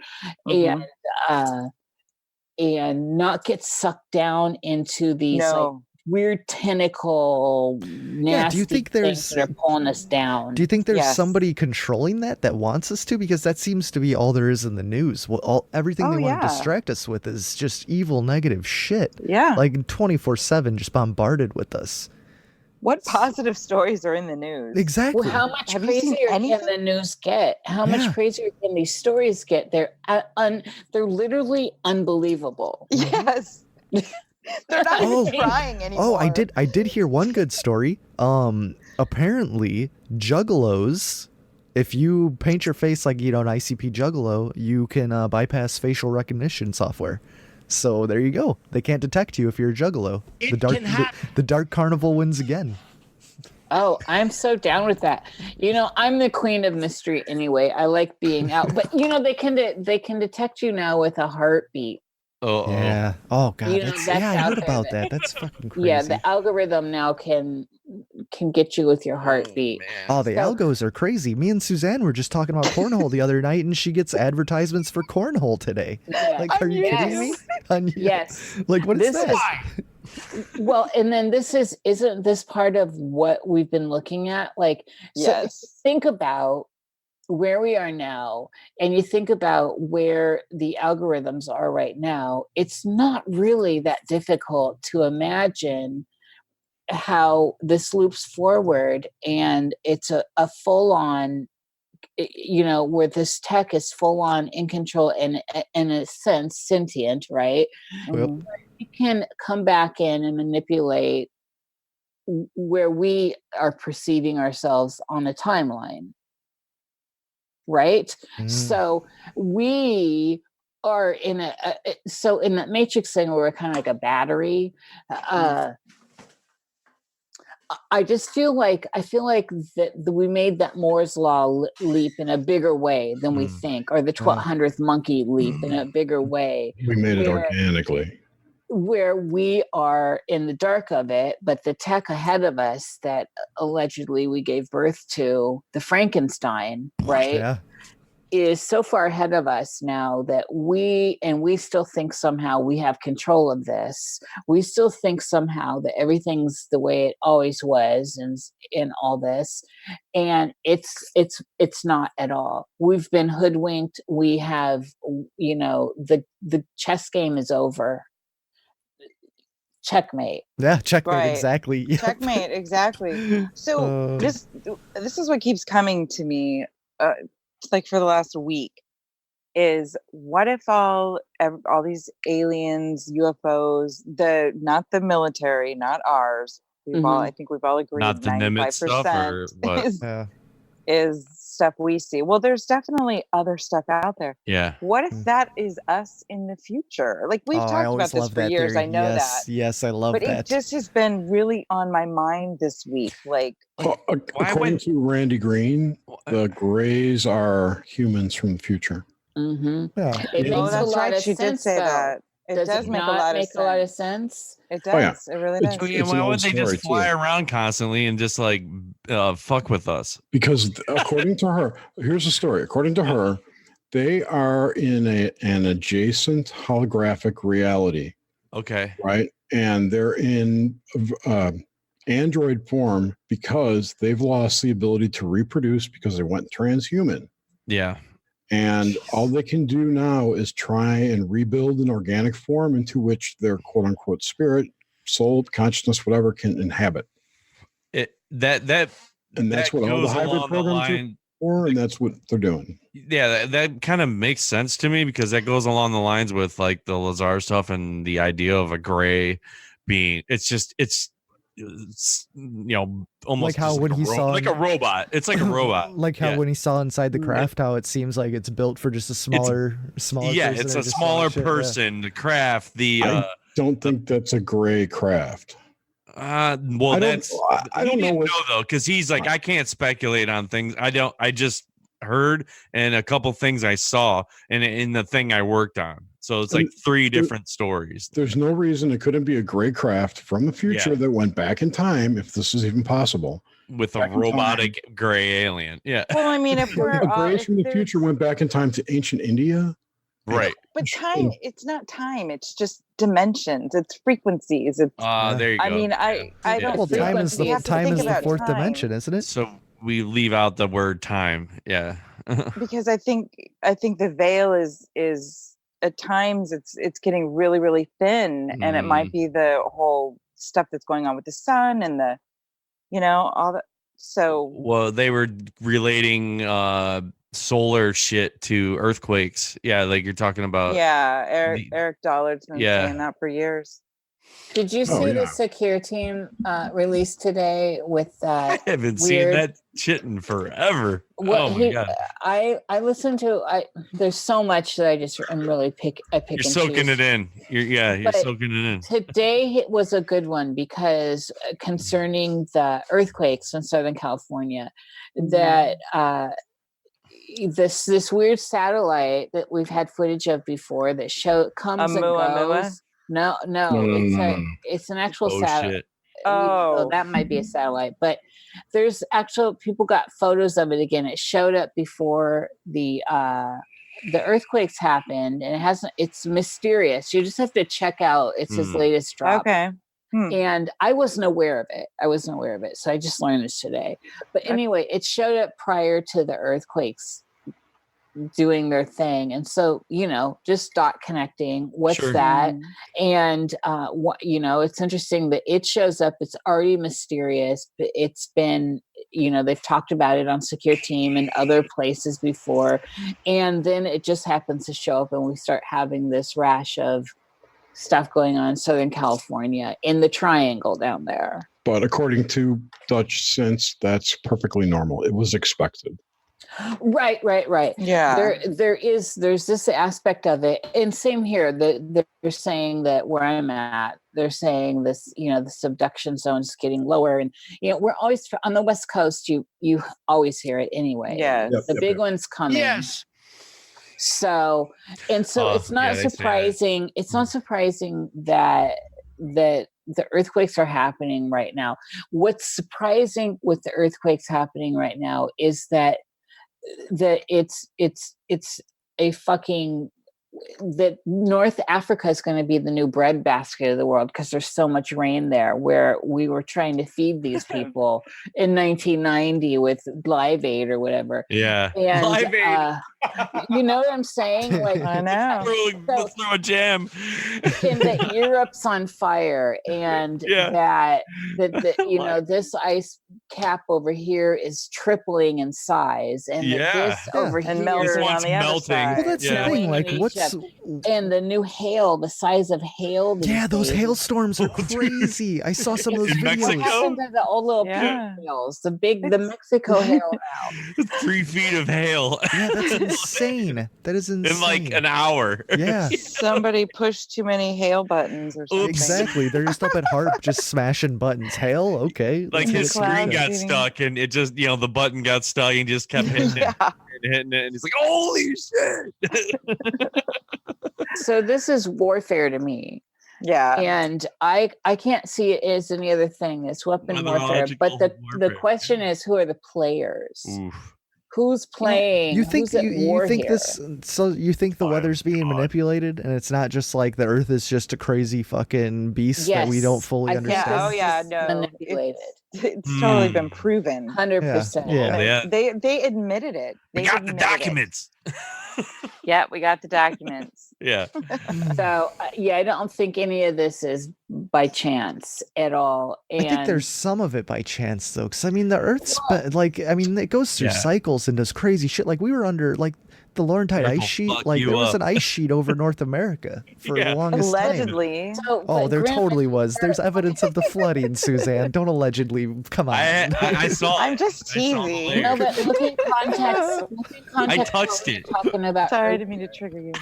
and not get sucked down into these like weird tentacle nasty do you think things that are pulling us down. Do you think there's somebody controlling that wants us to? Because that seems to be all there is in the news. Well, everything they want to distract us with is just evil, negative shit. Yeah. Like 24/7, just bombarded with us. What positive stories are in the news? Exactly. Well, how much crazier can the news get? How much crazier can these stories get? They're literally unbelievable. Yes. They're not even trying anymore. Oh, I did hear one good story. Apparently, juggalos, if you paint your face like, an ICP juggalo, you can bypass facial recognition software. So there you go. They can't detect you if you're a juggalo. The dark carnival wins again. Oh, I'm so down with that. I'm the queen of mystery anyway. I like being out, but they can detect you now with a heartbeat. Oh yeah. Oh god. I heard there about that. That's fucking crazy. Yeah, the algorithm now can get you with your heartbeat. Oh, the algos are crazy. Me and Suzanne were just talking about cornhole the other night, and she gets advertisements for cornhole today. Yeah. Like, are you kidding me? Yes. Like, what is that? Well, and then isn't this part of what we've been looking at? Like, yes. So think about where we are now, and you think about where the algorithms are right now, it's not really that difficult to imagine how this loops forward, and it's a full-on, where this tech is full-on in control and in a sense sentient, right? Yep. We can come back in and manipulate where we are perceiving ourselves on a timeline, right? So we are in in that matrix thing where we're kind of like a battery. I just feel like that we made that Moore's law leap in a bigger way than we think, or the 1,200th monkey leap in a bigger way. We made it organically. Where we are in the dark of it, but the tech ahead of us that allegedly we gave birth to, the Frankenstein, right? Yeah. Is so far ahead of us now that we still think somehow we have control of this. We still think somehow that everything's the way it always was, and in all this, and it's not at all. We've been hoodwinked. We have, the chess game is over. Checkmate. Yeah, checkmate. Right. Exactly. Yep. Checkmate. Exactly. So this is what keeps coming to me. Like for the last week, is what if all these aliens, UFOs, not the military, not ours. I think we've all agreed. Not the Nimitz stuff, or what? Is stuff we see. Well, there's definitely other stuff out there. Yeah. What if that is us in the future? Like we've talked about this for years. Theory. I know that. Yes, I love that. But it just has been really on my mind this week. Like, according to Randy Green, the Greys are humans from the future. Mm-hmm. Yeah. It makes a lot of she sense. Did say that. It does make a lot of sense. It does. Oh, yeah. It really does. Why would they just fly around constantly and just like fuck with us? Because according to her, here's the story. According to her, they are in an adjacent holographic reality. Okay. Right. And they're in android form because they've lost the ability to reproduce because they went transhuman. Yeah. And all they can do now is try and rebuild an organic form into which their quote unquote spirit, soul, consciousness, whatever can inhabit. And that's what all the hybrid programs are for, and that's what they're doing. Yeah, that kind of makes sense to me because that goes along the lines with like the Lazar stuff and the idea of a gray being. It's almost like how when he saw like a robot. It's like a robot. Like how when he saw inside the craft, how it seems like it's built for just a smaller. Yeah, it's a smaller person. The craft. I don't think that's a gray craft. Well, I don't know though, because he's like, I can't speculate on things. I just heard and a couple things I saw and in the thing I worked on. So it's like three different stories. There's no reason it couldn't be a gray craft from the future that went back in time, if this is even possible. With a robotic gray alien. Yeah. Well, I mean, if we're Grays from the future went back in time to ancient India. Right. But time, it's not time. It's just dimensions. It's frequencies. It's there you go. I mean, I don't. Well, time is the fourth dimension, isn't it? So we leave out the word time. Yeah. Because I think the veil is at times it's getting really, really thin, and it might be the whole stuff that's going on with the sun and the, all that. So well, they were relating solar shit to earthquakes. Yeah, like you're talking about. Yeah, Eric Dollard's been saying that for years. Did you see the secure team release today with I haven't seen that shit in forever. God! I listened to. There's so much that I just am really pick. You're soaking it in. You're soaking it in. Today was a good one because concerning the earthquakes in Southern California, that this weird satellite that we've had footage of before that comes and goes. No, it's an actual satellite. That might be a satellite, but there's actual people got photos of it again. It showed up before the earthquakes happened, and it's mysterious. You just have to check out. It's his latest drop. Okay. And I wasn't aware of it. So I just learned this today. But anyway, it showed up prior to the earthquakes doing their thing. And so, just dot connecting. What's that? And, it's interesting that it shows up. It's already mysterious, but it's been, they've talked about it on Secure Team and other places before. And then it just happens to show up and we start having this rash of stuff going on in Southern California in the triangle down there. But according to Dutch Sense, that's perfectly normal. It was expected. Right. Yeah. There's this aspect of it. And same here. They're saying that where I'm at, they're saying this, the subduction zone is getting lower. And, we're always on the West Coast, you always hear it anyway. Yeah. The big one's coming. Yes. So it's not surprising. It's not surprising that the earthquakes are happening right now. What's surprising with the earthquakes happening right now is that it's a fucking that North Africa is going to be the new breadbasket of the world because there's so much rain there, where we were trying to feed these people in 1990 with Live Aid or whatever. Yeah. And, Live Aid. You know what I'm saying? Like, I know. Let's throw a jam. And that Europe's on fire, and that this ice cap over here is tripling in size, and that this over and here melting on the other side. Well, that's the thing. Like, and the new hail, the size of hail. Those hailstorms are crazy. I saw some of those in videos. Mexico. What happened to the old little pink hails? The Mexico hail now. 3 feet of hail. Yeah, that's insane. That is insane. In like an hour. Yeah. Somebody pushed too many hail buttons or something. Exactly. They're just up at Harp just smashing buttons. Hail? Okay. Like his screen got stuck and it just, the button got stuck and just kept hitting it. And he's like, holy shit. So this is warfare to me. Yeah. And I can't see it as any other thing. It's weapon warfare. But the question is, who are the players? Oof. Who's playing? You think you think here? this? So you think the weather's being manipulated, and it's not just like the Earth is just a crazy fucking beast that we don't fully understand? No, manipulated. It's totally been proven. 100%. Yeah. They admitted it. We got the documents. Yeah, we got the documents. Yeah. So I don't think any of this is by chance at all. And I think there's some of it by chance though, because the Earth's it goes through cycles and does crazy shit. Like we were under the Laurentide ice sheet. Like there was an ice sheet over North America for the longest allegedly. time. There totally was. There's evidence of the flooding, Suzanne. Don't allegedly. Come on. I saw. I'm just teasing. No, but look at context. I touched it. Talking about. Sorry, I didn't mean to trigger you.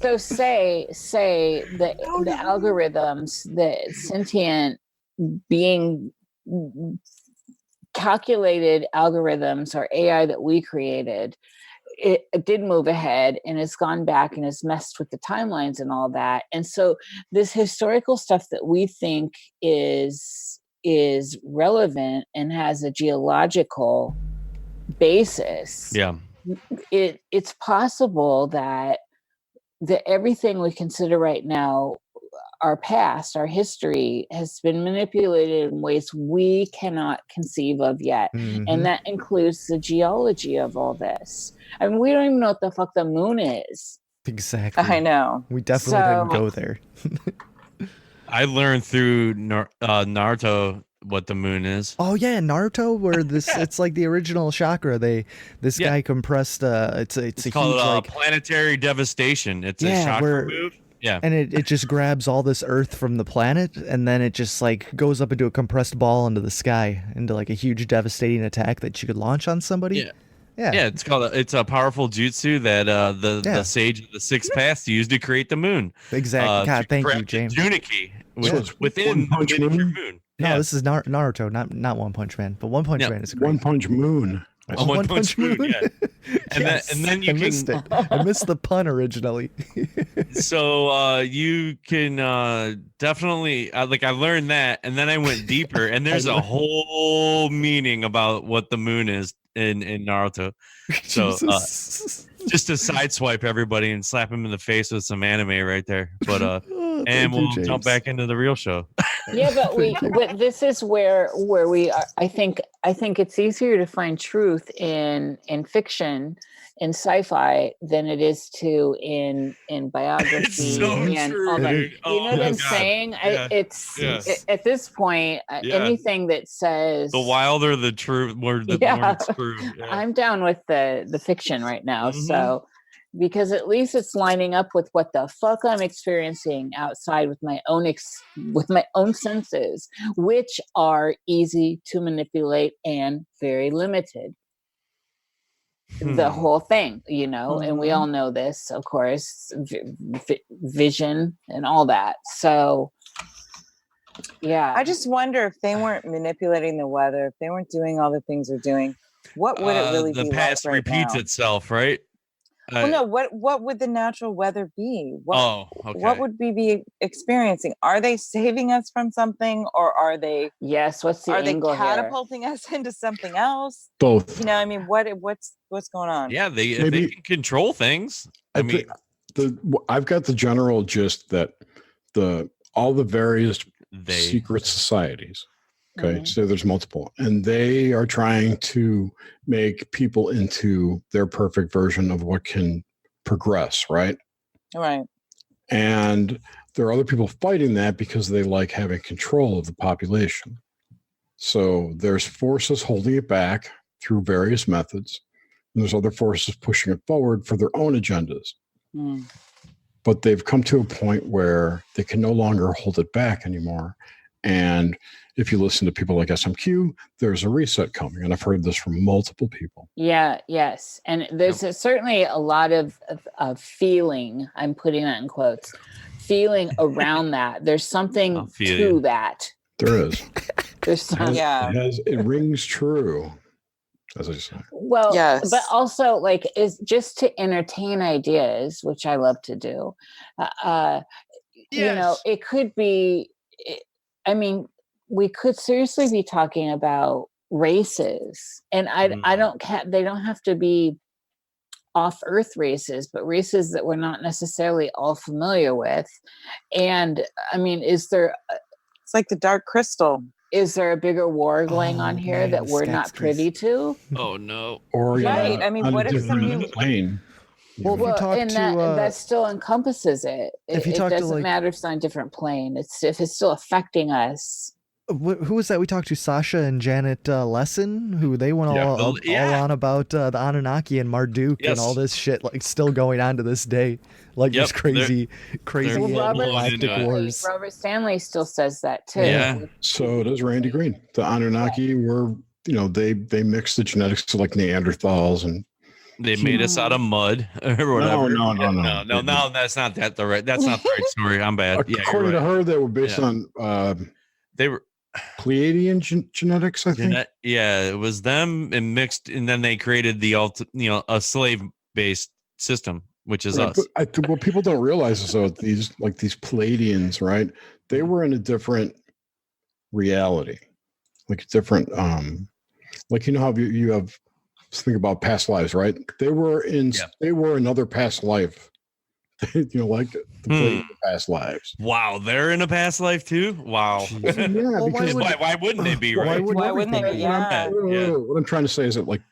So say the algorithms, the sentient being calculated algorithms or AI that we created, it did move ahead and it's gone back and has messed with the timelines and all that. And so this historical stuff that we think is relevant and has a geological basis. Yeah. It's possible that everything we consider right now, our past, our history, has been manipulated in ways we cannot conceive of yet. Mm-hmm. And that includes the geology of all this. I mean, we don't even know what the fuck the moon is. Exactly. I know. We definitely didn't go there. I learned through Naruto what the moon is. Oh yeah, Naruto, where it's like the original chakra. This guy compressed it's called huge, planetary devastation. It's a chakra move. Yeah. And it just grabs all this earth from the planet, and then it just like goes up into a compressed ball into the sky, into like a huge devastating attack that you could launch on somebody. Yeah. Yeah. Yeah, it's a powerful jutsu that the sage of the sixth path used to create the moon. Exactly. God, thank you, craft the James. Juniki, which So is it's within One the Punch miniature Moon? moon. No, this is Naruto, not One Punch Man, but One Punch Man is great. One Punch Moon. A One Punch Moon, yeah. And Yes, then you I missed it. I missed the pun originally. So you can definitely like I learned that, and then I went deeper, and there's a whole meaning about what the moon is in Naruto. So just to sideswipe everybody and slap him in the face with some anime right there, but and we'll jump back into the real show. Yeah, but this is where we are. I think it's easier to find truth in fiction, in sci-fi, than it is to in biography. It's so and true, all that. dude. You know what I'm saying? Yeah. At this point, anything that says The wilder the truth, more the more it's true. Yeah. I'm down with the fiction right now. So because at least it's lining up with what the fuck I'm experiencing outside with my own senses, which are easy to manipulate and very limited. The whole thing, and we all know this, of course, vision and all that. So yeah, I just wonder if they weren't manipulating the weather, if they weren't doing all the things they're doing, what would it really be? The past like repeats itself, right? Well, no. What would the natural weather be? Okay. What would we be experiencing? Are they saving us from something, or are they? Yes. What's the angle Are they catapulting us into something else? Both. I mean, what's going on? Yeah, they can control things. I've got the general gist that all the various secret societies. Okay, so there's multiple, and they are trying to make people into their perfect version of what can progress, right? Right. And there are other people fighting that because they like having control of the population. So there's forces holding it back through various methods, and there's other forces pushing it forward for their own agendas. But they've come to a point where they can no longer hold it back anymore. And if you listen to people like SMQ, there's a reset coming. And I've heard this from multiple people. Yeah, yes. And there's certainly a lot of feeling, I'm putting that in quotes, feeling around that. There's something to that. There is. There's some, it rings true, as I say. Well, but also like is just to entertain ideas, which I love to do. It could be, I mean, we could seriously be talking about races, and I don't they don't have to be off Earth races, but races that we're not necessarily all familiar with. And I mean, it's like the Dark Crystal. Is there a bigger war going on here that we're not privy to? Oh no! Or right? I mean, what if some new plane? Well, and that still encompasses it. It doesn't matter if it's on a different plane. If it's still affecting us. Who was that we talked to? Sasha and Janet Lesson, who they went all on about the Anunnaki and Marduk and all this shit, like still going on to this day, like these crazy galactic wars. Robert Stanley still says that too. Yeah. So does Randy Green. The Anunnaki were, they mixed the genetics of like Neanderthals and they made us out of mud or whatever. No, that's not that's not the right story. I'm bad. According to her, they were based on they were Pleiadian genetics, I think. It was them and mixed, and then they created a slave-based system, which is us. But what people don't realize is that these Pleiadians, right? They were in a different reality, like different, like how you have think about past lives, right? They were another past life. Like the past lives. Wow, they're in a past life too. Wow. Why wouldn't they be? Right? Why wouldn't they be? Yeah. What I'm trying to say is that, like,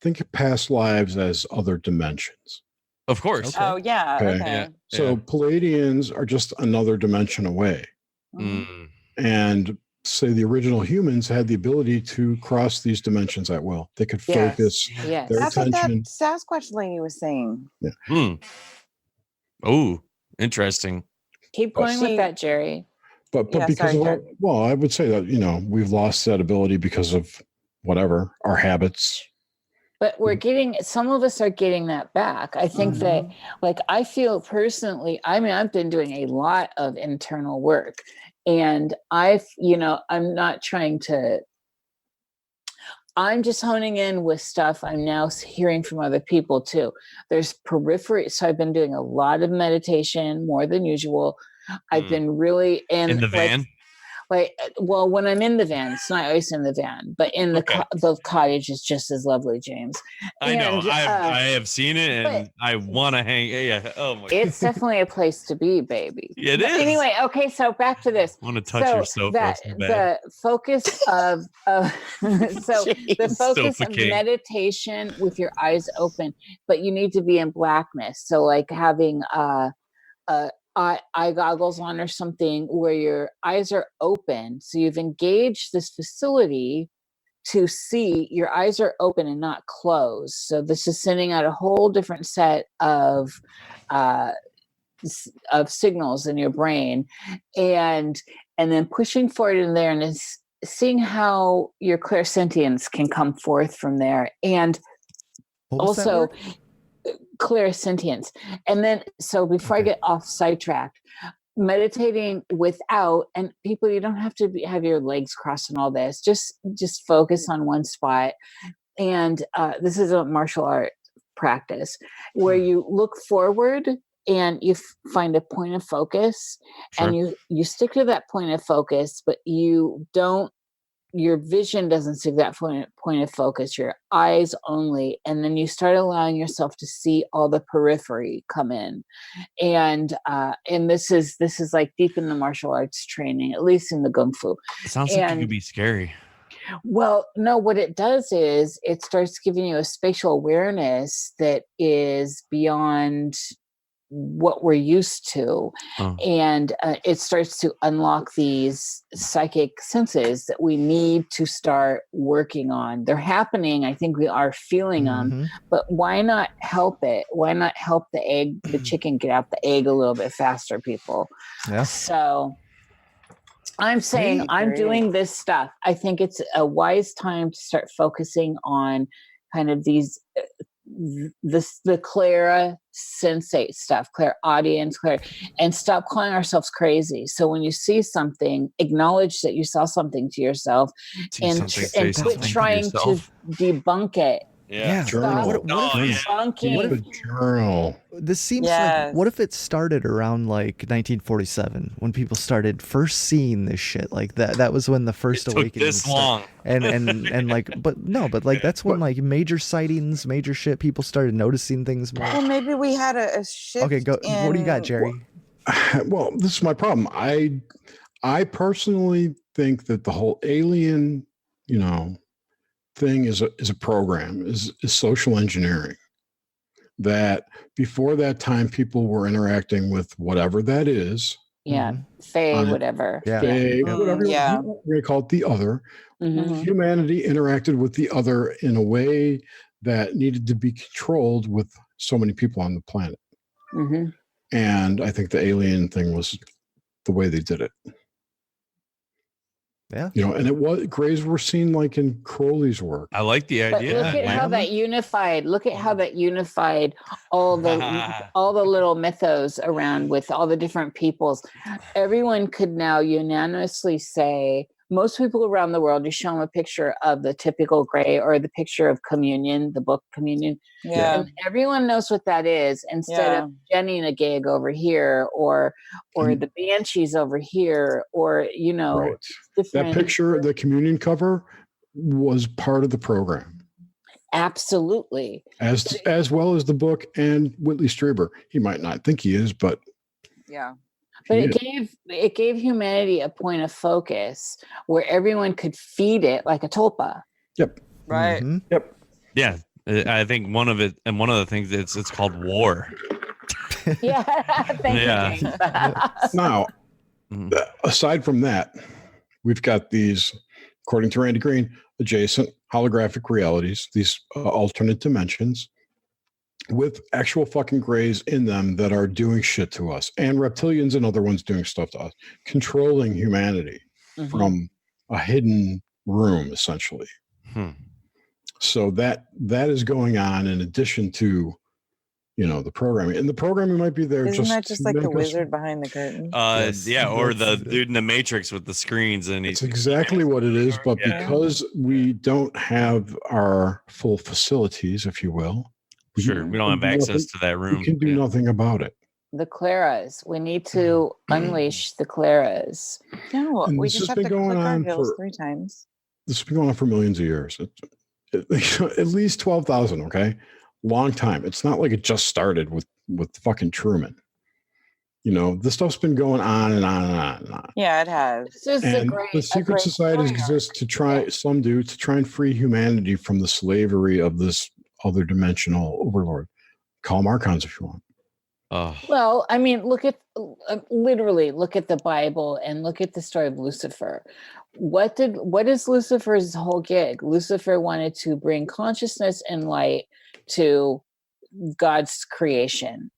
think of past lives as other dimensions. Of course. Okay. Oh yeah. Okay. So Pleiadians are just another dimension away, and say the original humans had the ability to cross these dimensions at will. They could focus their That's attention. what that Sasquatch lady was saying. Yeah. Oh, interesting. Keep going with that, Jerry. But because I would say that, we've lost that ability because of whatever, our habits. But some of us are getting that back. I think that, I feel personally, I've been doing a lot of internal work, and I'm not trying to, I'm just honing in with stuff I'm now hearing from other people too. There's periphery. So I've been doing a lot of meditation, more than usual. I've been really in the van. When I'm in the van, it's not always in the van, but in the cottage is just as lovely, James. I know. I have seen it, and I want to hang. Yeah. Oh my. It's definitely a place to be, baby. It is. Anyway, okay. So back to this. I want to touch your sofa. The focus of the focus of meditation with your eyes open, but you need to be in blackness. So having eye goggles on or something where your eyes are open. So you've engaged this facility to see your eyes are open and not closed. So this is sending out a whole different set of signals in your brain, and then pushing forward in there and seeing how your clairsentience can come forth from there. And also clairsentience. And then, so before I get off sidetracked, meditating without, and people, you don't have to have your legs crossed and all this, just focus on one spot. And this is a martial art practice where you look forward and you find a point of focus, and you stick to that point of focus, but your vision doesn't see that point of focus, your eyes only. And then you start allowing yourself to see all the periphery come in. And this is like deep in the martial arts training, at least in the Kung Fu. It sounds like it could be scary. Well, no, what it does is it starts giving you a spatial awareness that is beyond what we're used to. And it starts to unlock these psychic senses that we need to start working on. They're happening. I think we are feeling them, but why not help it? Why not help the chicken get out the egg a little bit faster, people? Yeah. So I'm saying I'm doing this stuff. I think it's a wise time to start focusing on kind of these the clara sensate stuff, clairaudience, and stop calling ourselves crazy. So when you see something, acknowledge that you saw something to yourself, and quit trying to debunk it. Yeah. Journal. What if journal? This seems like, what if it started around 1947 when people started first seeing this shit? Like that was when the first awakening this long. But that's when major sightings, major shit, people started noticing things more. Well, maybe we had a shift. Okay, go. What do you got, Jerry? Well, this is my problem. I personally think that the whole alien, thing is a program, is social engineering. That before that time, people were interacting with whatever that is. Yeah, Faye, whatever. Yeah, Faye, whatever. Yeah, we're going to call it the other. Humanity interacted with the other in a way that needed to be controlled with so many people on the planet. And I think the alien thing was the way they did it. Yeah. And it was Greys were seen like in Crowley's work. I like the idea. But look at how that unified. Look at how that unified all the little mythos around with all the different peoples. Everyone could now unanimously say, most people around the world, you show them a picture of the typical Grey or the picture of Communion, the book Communion. Yeah. And everyone knows what that is, instead of Jenny and a gig over here, or the Banshees over here, or that picture, the Communion cover, was part of the program. Absolutely. As well as the book and Whitley Strieber. He might not think he is, but yeah. But it gave humanity a point of focus where everyone could feed it like a tulpa. Yep. Right. Yep. Yeah, I think one of the things it's called war. Yeah. Thank you. Now, aside from that, we've got these, according to Randy Green, adjacent holographic realities, these alternate dimensions. with actual fucking grays in them that are doing shit to us, and reptilians and other ones doing stuff to us, controlling humanity from a hidden room, essentially. So that is going on in addition to, the programming. And the programming might be there. Isn't that just like the wizard behind the curtain? Yeah, or the dude in the Matrix with the screens, and it's exactly what it is. But because we don't have our full facilities, if you will, we don't have access to that room. We can do nothing about it. The Claras. We need to unleash the Claras. No, we just have to click our heels 3 times. This has been going on for millions of years. At least 12,000. Okay, long time. It's not like it just started with fucking Truman. This stuff's been going on and on and on and on. Yeah, it has. The secret society exists to try and free humanity from the slavery of this other dimensional overlord. Call them Archons if you want. Well, I mean, look at the Bible and look at the story of Lucifer. What is Lucifer's whole gig? Lucifer wanted to bring consciousness and light to God's creation.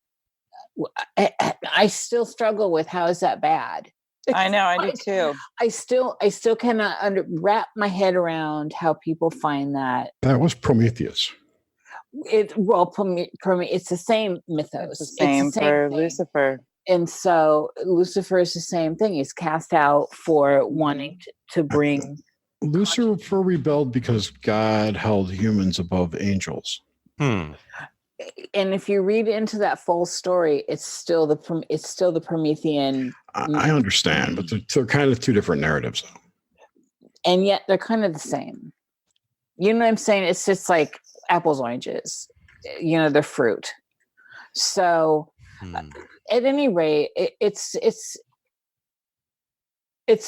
I still struggle with how is that bad? I know, I do too. I still cannot wrap my head around how people find that. That was Prometheus. It's the same mythos. It's the same for Lucifer. And so Lucifer is the same thing. He's cast out for wanting to bring. Lucifer rebelled because God held humans above angels. And if you read into that full story, it's still the Promethean. I understand, but they're kind of 2 different narratives, though. And yet they're kind of the same. You know what I'm saying? It's just like apples, oranges. They're fruit. So, at any rate, it's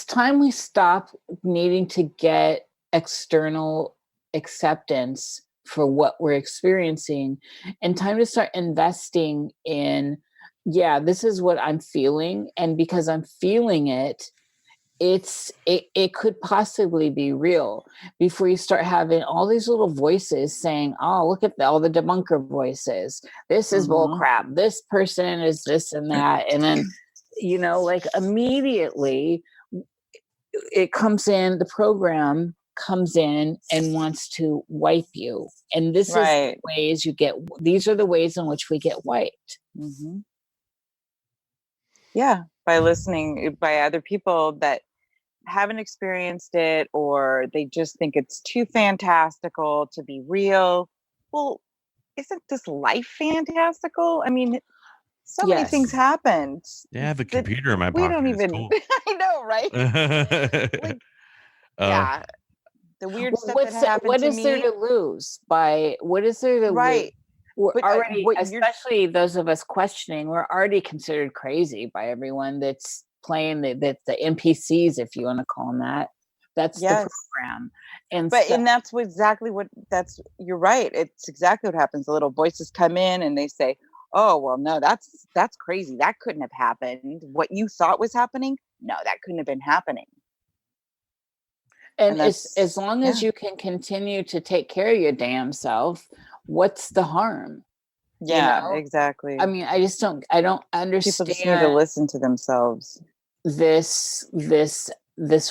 time we stop needing to get external acceptance for what we're experiencing, and time to start investing in, this is what I'm feeling, and because I'm feeling it, it could possibly be real, before you start having all these little voices saying, oh, look at all the debunker voices, this is bull crap, this person is this and that, and then immediately it comes in, the program comes in and wants to wipe you, and this is the ways these are the ways in which we get wiped. By listening by other people that haven't experienced it, or they just think it's too fantastical to be real. Well, isn't this life fantastical? I mean, so many things happened. Yeah, I have a computer in my pocket. We don't even. Cool. I know, right? Yeah, the weird stuff that happened what to is me. There to lose by? What is there to lose? We're already, especially those of us questioning, we're already considered crazy by everyone that's playing the NPCs, if you want to call them that. That's the program. And that's you're right. It's exactly what happens. The little voices come in and they say, oh, well, no, that's crazy. That couldn't have happened. What you thought was happening? No, that couldn't have been happening. And as long as you can continue to take care of your damn self, what's the harm? Yeah, exactly. I mean, I don't understand. People just need to listen to themselves. This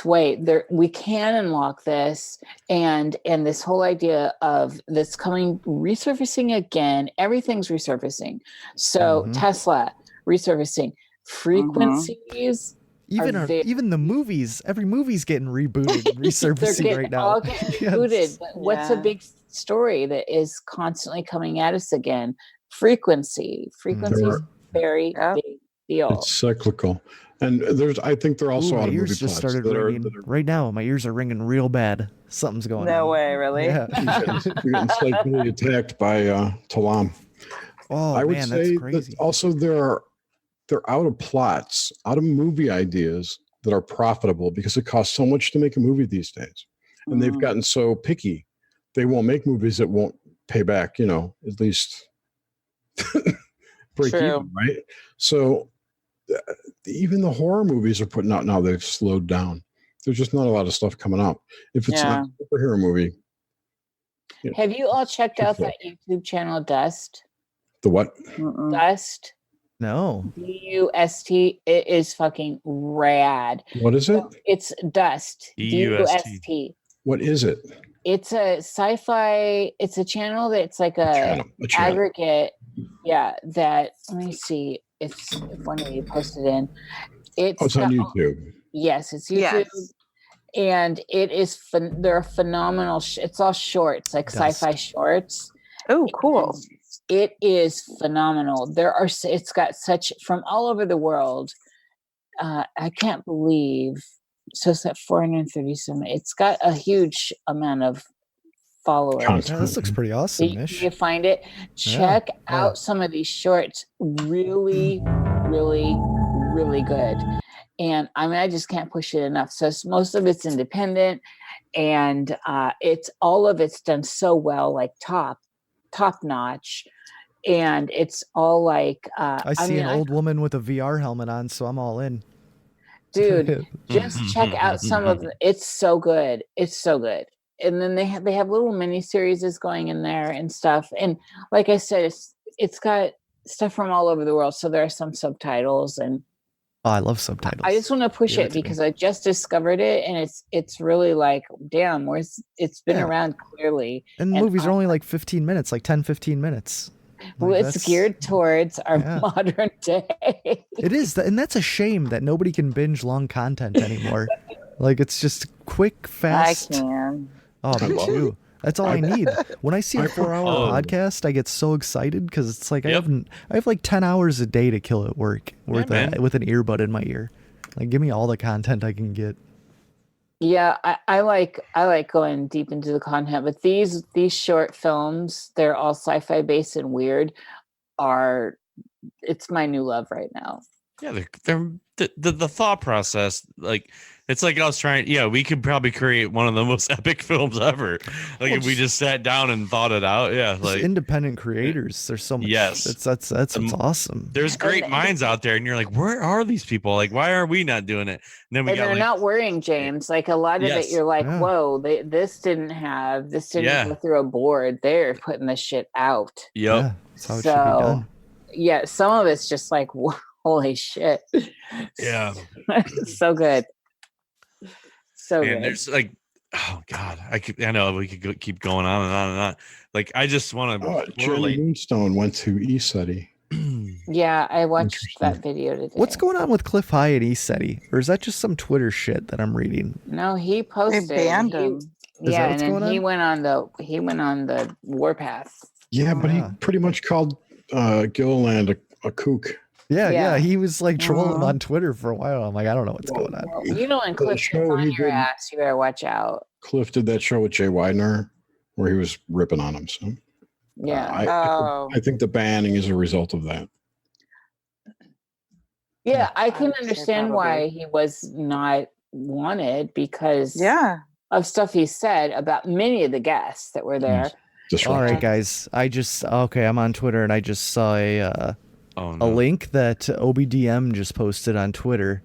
way, we can unlock this, and this whole idea of this resurfacing again. Everything's resurfacing. So Tesla resurfacing, frequencies. Even the movies, every movie's getting rebooted and resurfacing right now. All getting rebooted. But what's a big story that is constantly coming at us again? Frequency is very big deal. It's cyclical, and I think they're also out of movie just started ringing right now. My ears are ringing real bad. Something's going on. No way, really? Yeah. You're getting slightly attacked by Talam. Oh, I would say that's crazy. that also they're out of plots, out of movie ideas that are profitable, because it costs so much to make a movie these days, and they've gotten so picky. They won't make movies that won't pay back, at least break even, right? So even the horror movies are putting out now, they've slowed down. There's just not a lot of stuff coming up. If it's not a superhero movie. Have you all checked out that YouTube channel Dust? The what? Dust. No. D-U-S-T. It is fucking rad. What is it? It's Dust. D-U-S-T. What is it? It's a sci-fi. It's a channel that's like a channel. aggregate. Yeah. That. Let me see. If one of you posted in. It's on YouTube. Yes, it's YouTube. Yes. And it is they're phenomenal. It's all shorts, like sci-fi shorts. Oh, cool. And it is phenomenal. It's got such from all over the world. I can't believe. So it's at 437. It's got a huge amount of followers. Yeah, this looks pretty awesome. You find it. Check out some of these shorts. Really, really, really good. And I mean, I just can't push it enough. So most of it's independent, and it's done so well, like top notch. And it's all like I see an old woman with a VR helmet on, so I'm all in. Dude, just check out some of them. It's so good. It's so good. And then they have little mini series going in there and stuff. And like I said, it's got stuff from all over the world. So there are some subtitles and. Oh, I love subtitles. I just want to push it because I just discovered it, and it's really like, damn, it's been around clearly. And movies are only like 15 minutes, like 10, 15 minutes. Well, Like, it's geared towards our modern day. It is, and that's a shame that nobody can binge long content anymore. Like, it's just quick, fast. I can. Oh, me too. That's all I need. When I see a 4-hour podcast, I get so excited because it's like I have like 10 hours a day to kill at work with an earbud in my ear. Like, give me all the content I can get. Yeah, I like going deep into the content, but these short films, they're all sci-fi based and weird. It's my new love right now. Yeah, they're the thought process, like it's like us trying. Yeah, we could probably create one of the most epic films ever. Like if we just sat down and thought it out. Yeah, like independent creators. There's so much. Yes, that's awesome. There's great minds out there, and you're like, where are these people? Like, why are we not doing it? And then they're not worrying, James. Like a lot of it, you're like, whoa, this didn't go through a board. They're putting this shit out. Yep. Yeah, that's how it should be done. Yeah, some of it's just like, holy shit. Yeah. So good. So and good. There's like, oh God, I know we could keep going on and on and on. Like, I just want to. Jerry Moonstone went to ECETI. Yeah, I watched that video today. What's going on with Cliff High and ECETI? Or is that just some Twitter shit that I'm reading? No, he posted. They banned him. Yeah, and then he went on the warpath. Yeah, but he pretty much called Gilliland a kook. Yeah, he was like trolling him on Twitter for a while. I'm like, I don't know what's going on. Well, you know, when Cliff gets on your ass, you better watch out. Cliff did that show with Jay Widener where he was ripping on him. So yeah, I think the banning is a result of that. Yeah, I can understand why he was not wanted because of stuff he said about many of the guests that were there. All right, guys. I'm on Twitter and I just saw a link that OBDM just posted on Twitter.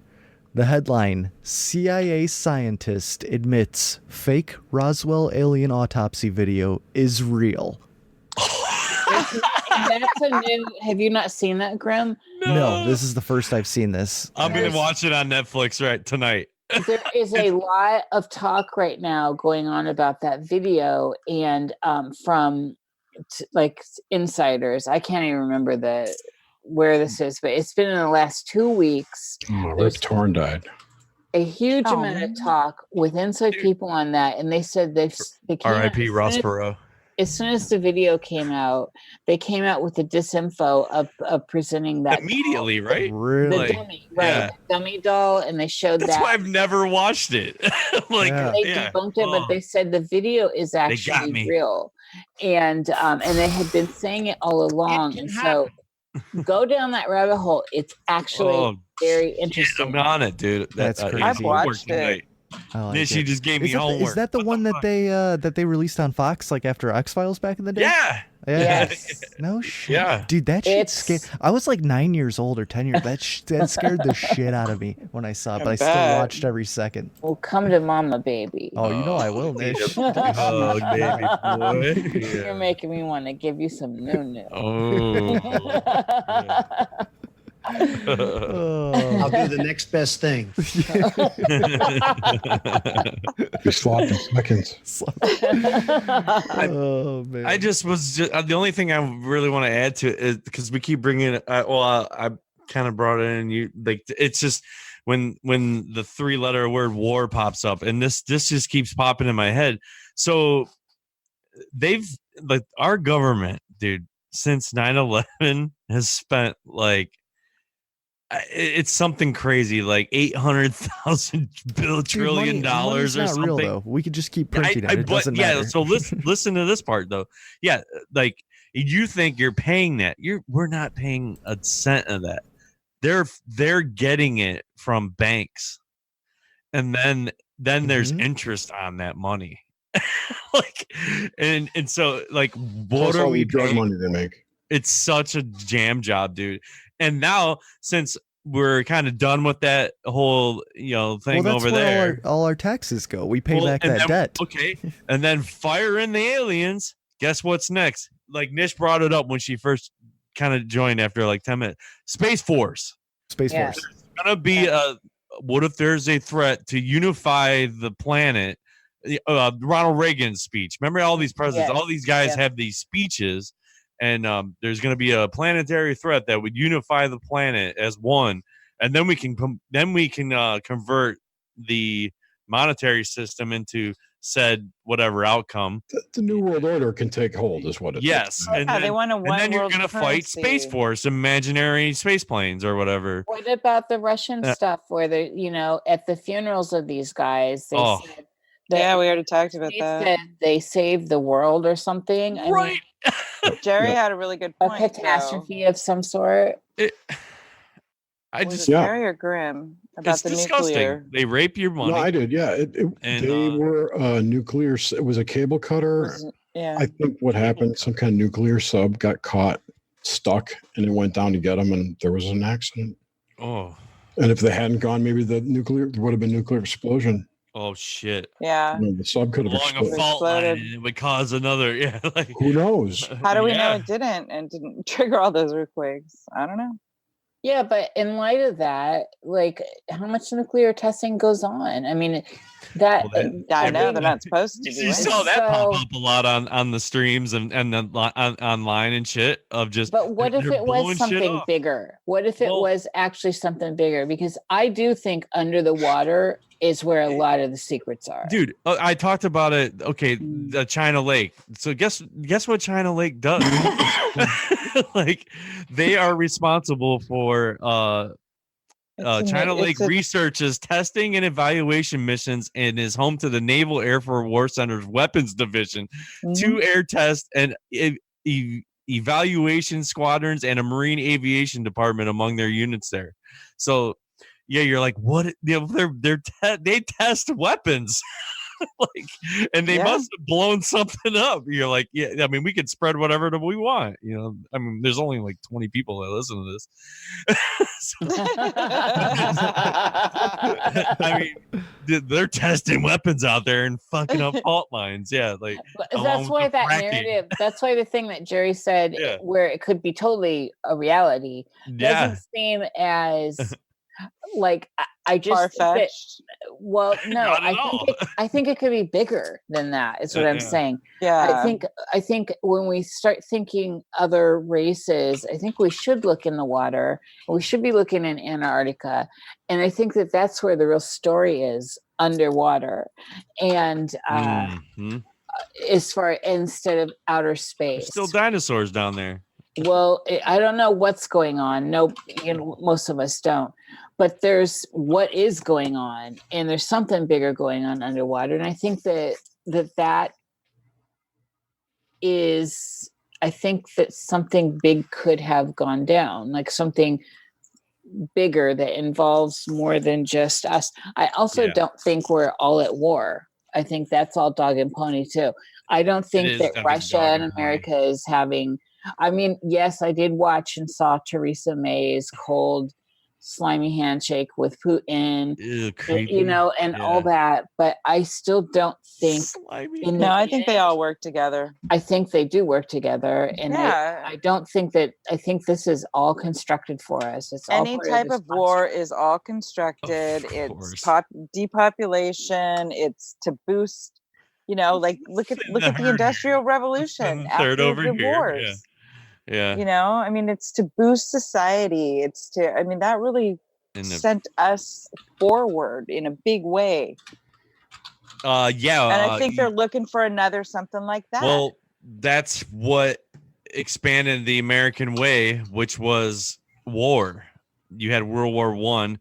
The headline, CIA scientist admits fake Roswell alien autopsy video is real. That's a new. Have you not seen that, Grim? No, this is the first I've seen this. I'm going to watch it on Netflix tonight. There is a lot of talk right now going on about that video, and from like insiders. I can't even remember where this is, but it's been in the last 2 weeks. Rip Torn died. A huge amount of talk with inside people on that, and they said they R.I.P. Ross Perot. As soon as the video came out, they came out with the disinfo of presenting that immediately, doll. right? Really? The dummy, the dummy doll, and they showed That's why I've never watched it. They debunked it, but they said the video is actually real, and they had been saying it all along, and so go down that rabbit hole. It's actually very interesting. I'm on it, dude. That's crazy. I've watched it. Niish, you just gave me Is homework. Is that the one that they released on Fox like after X-Files back in the day? Yeah. Yes. No shit. Yeah. Dude, that shit scared. I was like 9 years old or 10 years. That scared the shit out of me when I saw it, but I still watched every second. Well, come to mama, baby. Oh, you know I will, Nish. Oh, baby boy. You're making me want to give you some new. Oh. I'll do the next best thing. You're slopping seconds. Oh man! I just was the only thing I really want to add to it is because we keep bringing it. I kind of brought it in. You like it's just when the 3-letter word war pops up, and this just keeps popping in my head. So they've like our government, dude, since 9/11 has spent like. It's something crazy, like $800,000 trillion or something. Real, though. We could just keep printing it. It doesn't matter. So listen to this part though. Yeah, like you think you're paying that? We're not paying a cent of that. They're getting it from banks, and then there's interest on that money. Like, and so like, what are we drug money they make? It's such a jam job, dude. And now, since we're kind of done with that whole, thing over there, all our taxes go. We pay back that debt. Okay, and then fire in the aliens. Guess what's next? Like Nish brought it up when she first kind of joined after like 10 minutes. Space Force. Space Force. There's gonna be what if there's a threat to unify the planet? Ronald Reagan's speech. Remember all these presidents, all these guys have these speeches. And there's going to be a planetary threat that would unify the planet as one, and then we can convert the monetary system into said whatever outcome. The New World Order can take hold, is what it is. Yes, and then, they want and then you're going to fight Space Force, imaginary space planes or whatever. What about the Russian stuff where they, at the funerals of these guys, they said we already talked about that. Said they saved the world or something. Right. Jerry had a really good point. A catastrophe of some sort. Jerry or Grimm about it's the disgusting. nuclear. They rape your money. No, I did. Yeah, they were nuclear. It was a cable cutter. I think what happened, some kind of nuclear sub got caught stuck, and it went down to get them, and there was an accident. Oh. And if they hadn't gone, maybe there would have been nuclear explosion. Oh shit! Yeah, the sub could have exploded. A fault line, and it would cause another. Yeah, like who knows? How do we know it didn't and didn't trigger all those earthquakes? I don't know. Yeah, but in light of that, like, how much nuclear testing goes on? I mean, I know they're not supposed to. You saw that pop up a lot on the streams and online and shit of just. But what if it was something bigger? What if it was actually something bigger? Because I do think under the water is where a lot of the secrets are. Dude, I talked about it. Okay, the China Lake. So guess what China Lake does? Like, they are responsible for China Lake researches, testing, and evaluation missions, and is home to the Naval Air Force War Center's Weapons Division, 2 air test and evaluation squadrons, and a Marine Aviation Department among their units there. So, yeah, you're like, what? They test weapons. Like, and they must have blown something up. You're like, yeah, I mean, we could spread whatever we want, I mean, there's only like 20 people that listen to this. I mean, they're testing weapons out there and fucking up fault lines. Yeah, like that's why that narrative. That's why the thing that Jerry said, where it could be totally a reality, doesn't seem as like I just think that, well, no, I think it could be bigger than that. Is what I'm saying. Yeah, I think when we start thinking other races, I think we should look in the water. We should be looking in Antarctica, and I think that that's where the real story is, underwater, and as far instead of outer space. There's still dinosaurs down there. Well, I don't know what's going on. No, most of us don't. But there's what is going on, and there's something bigger going on underwater. And I think that is, I think that something big could have gone down, like something bigger, that involves more than just us. I also don't think we're all at war. I think that's all dog and pony too. I don't think that Russia and America is having, I mean, yes, I did watch and saw Theresa May's cold, slimy handshake with Putin, you know, and all that, but I still don't think I think they all work together. I think they do work together, and I don't think that, I think this is all constructed for us. It's all any type of war is all constructed. It's depopulation. It's to boost, you know, like look at the Industrial Revolution after the wars. Yeah. You know, I mean, it's to boost society. It's to, I mean, that really sent us forward in a big way. Yeah. And I think they're looking for another something like that. Well, that's what expanded the American way, which was war. You had World War I.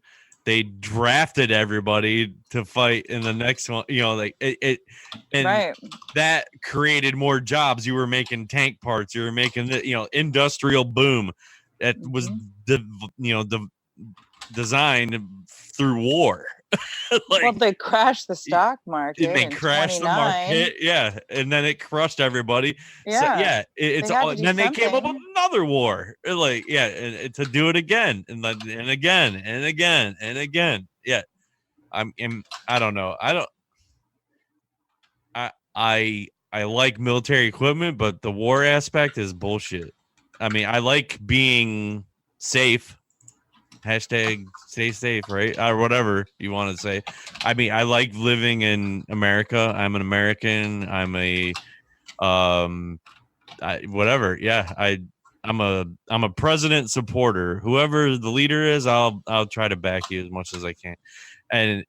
They drafted everybody to fight in the next one, you know, like that created more jobs. You were making tank parts, you were making the, you know, industrial boom that was designed through war. Well, they crashed the stock market. They crashed the market, and then it crushed everybody. It's all, and then they came up with another war, and to do it again and again and again and again. I don't know. I like military equipment, but the war aspect is bullshit. I mean, I like being safe. Hashtag stay safe, right? Or whatever you want to say. I mean, I like living in America. I'm an American. I'm a whatever. Yeah, I'm a president supporter. Whoever the leader is, I'll try to back you as much as I can. And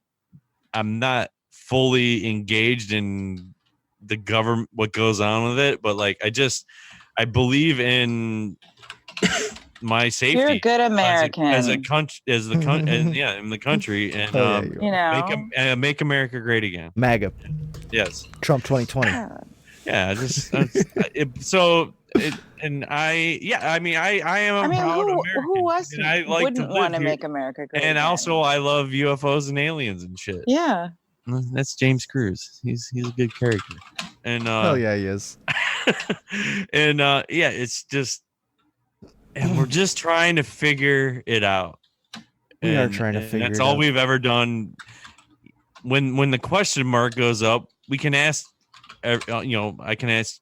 I'm not fully engaged in the government, what goes on with it, but like I believe in my safety. You're a good American as a country, in the country, and make America great again. MAGA. Yes. Trump 2020. Yeah, I am a proud American. Who else wouldn't want to make America great and again? Also, I love UFOs and aliens and shit. Yeah. That's James Cruz. He's a good character. And hell yeah, he is. And it's just, and we're just trying to figure it out. We are trying to figure it out. That's all we've ever done. When the question mark goes up, we can ask, I can ask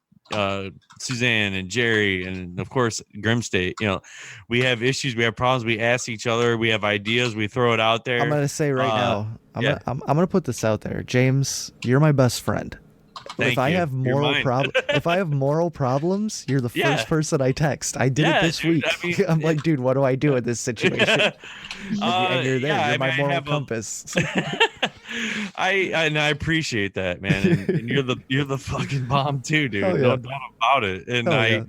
Suzanne and Jerry and of course Grim State. You know, we have issues, we have problems, we ask each other, we have ideas, we throw it out there. I'm gonna say right now, I'm gonna put this out there, James. You're my best friend. If I have moral problems, you're the first person I text. I did it this week. I mean, I'm like, dude, what do I do in this situation? And you're there. You're my moral compass. I appreciate that, man. And you're the fucking bomb too, dude. No doubt about it. And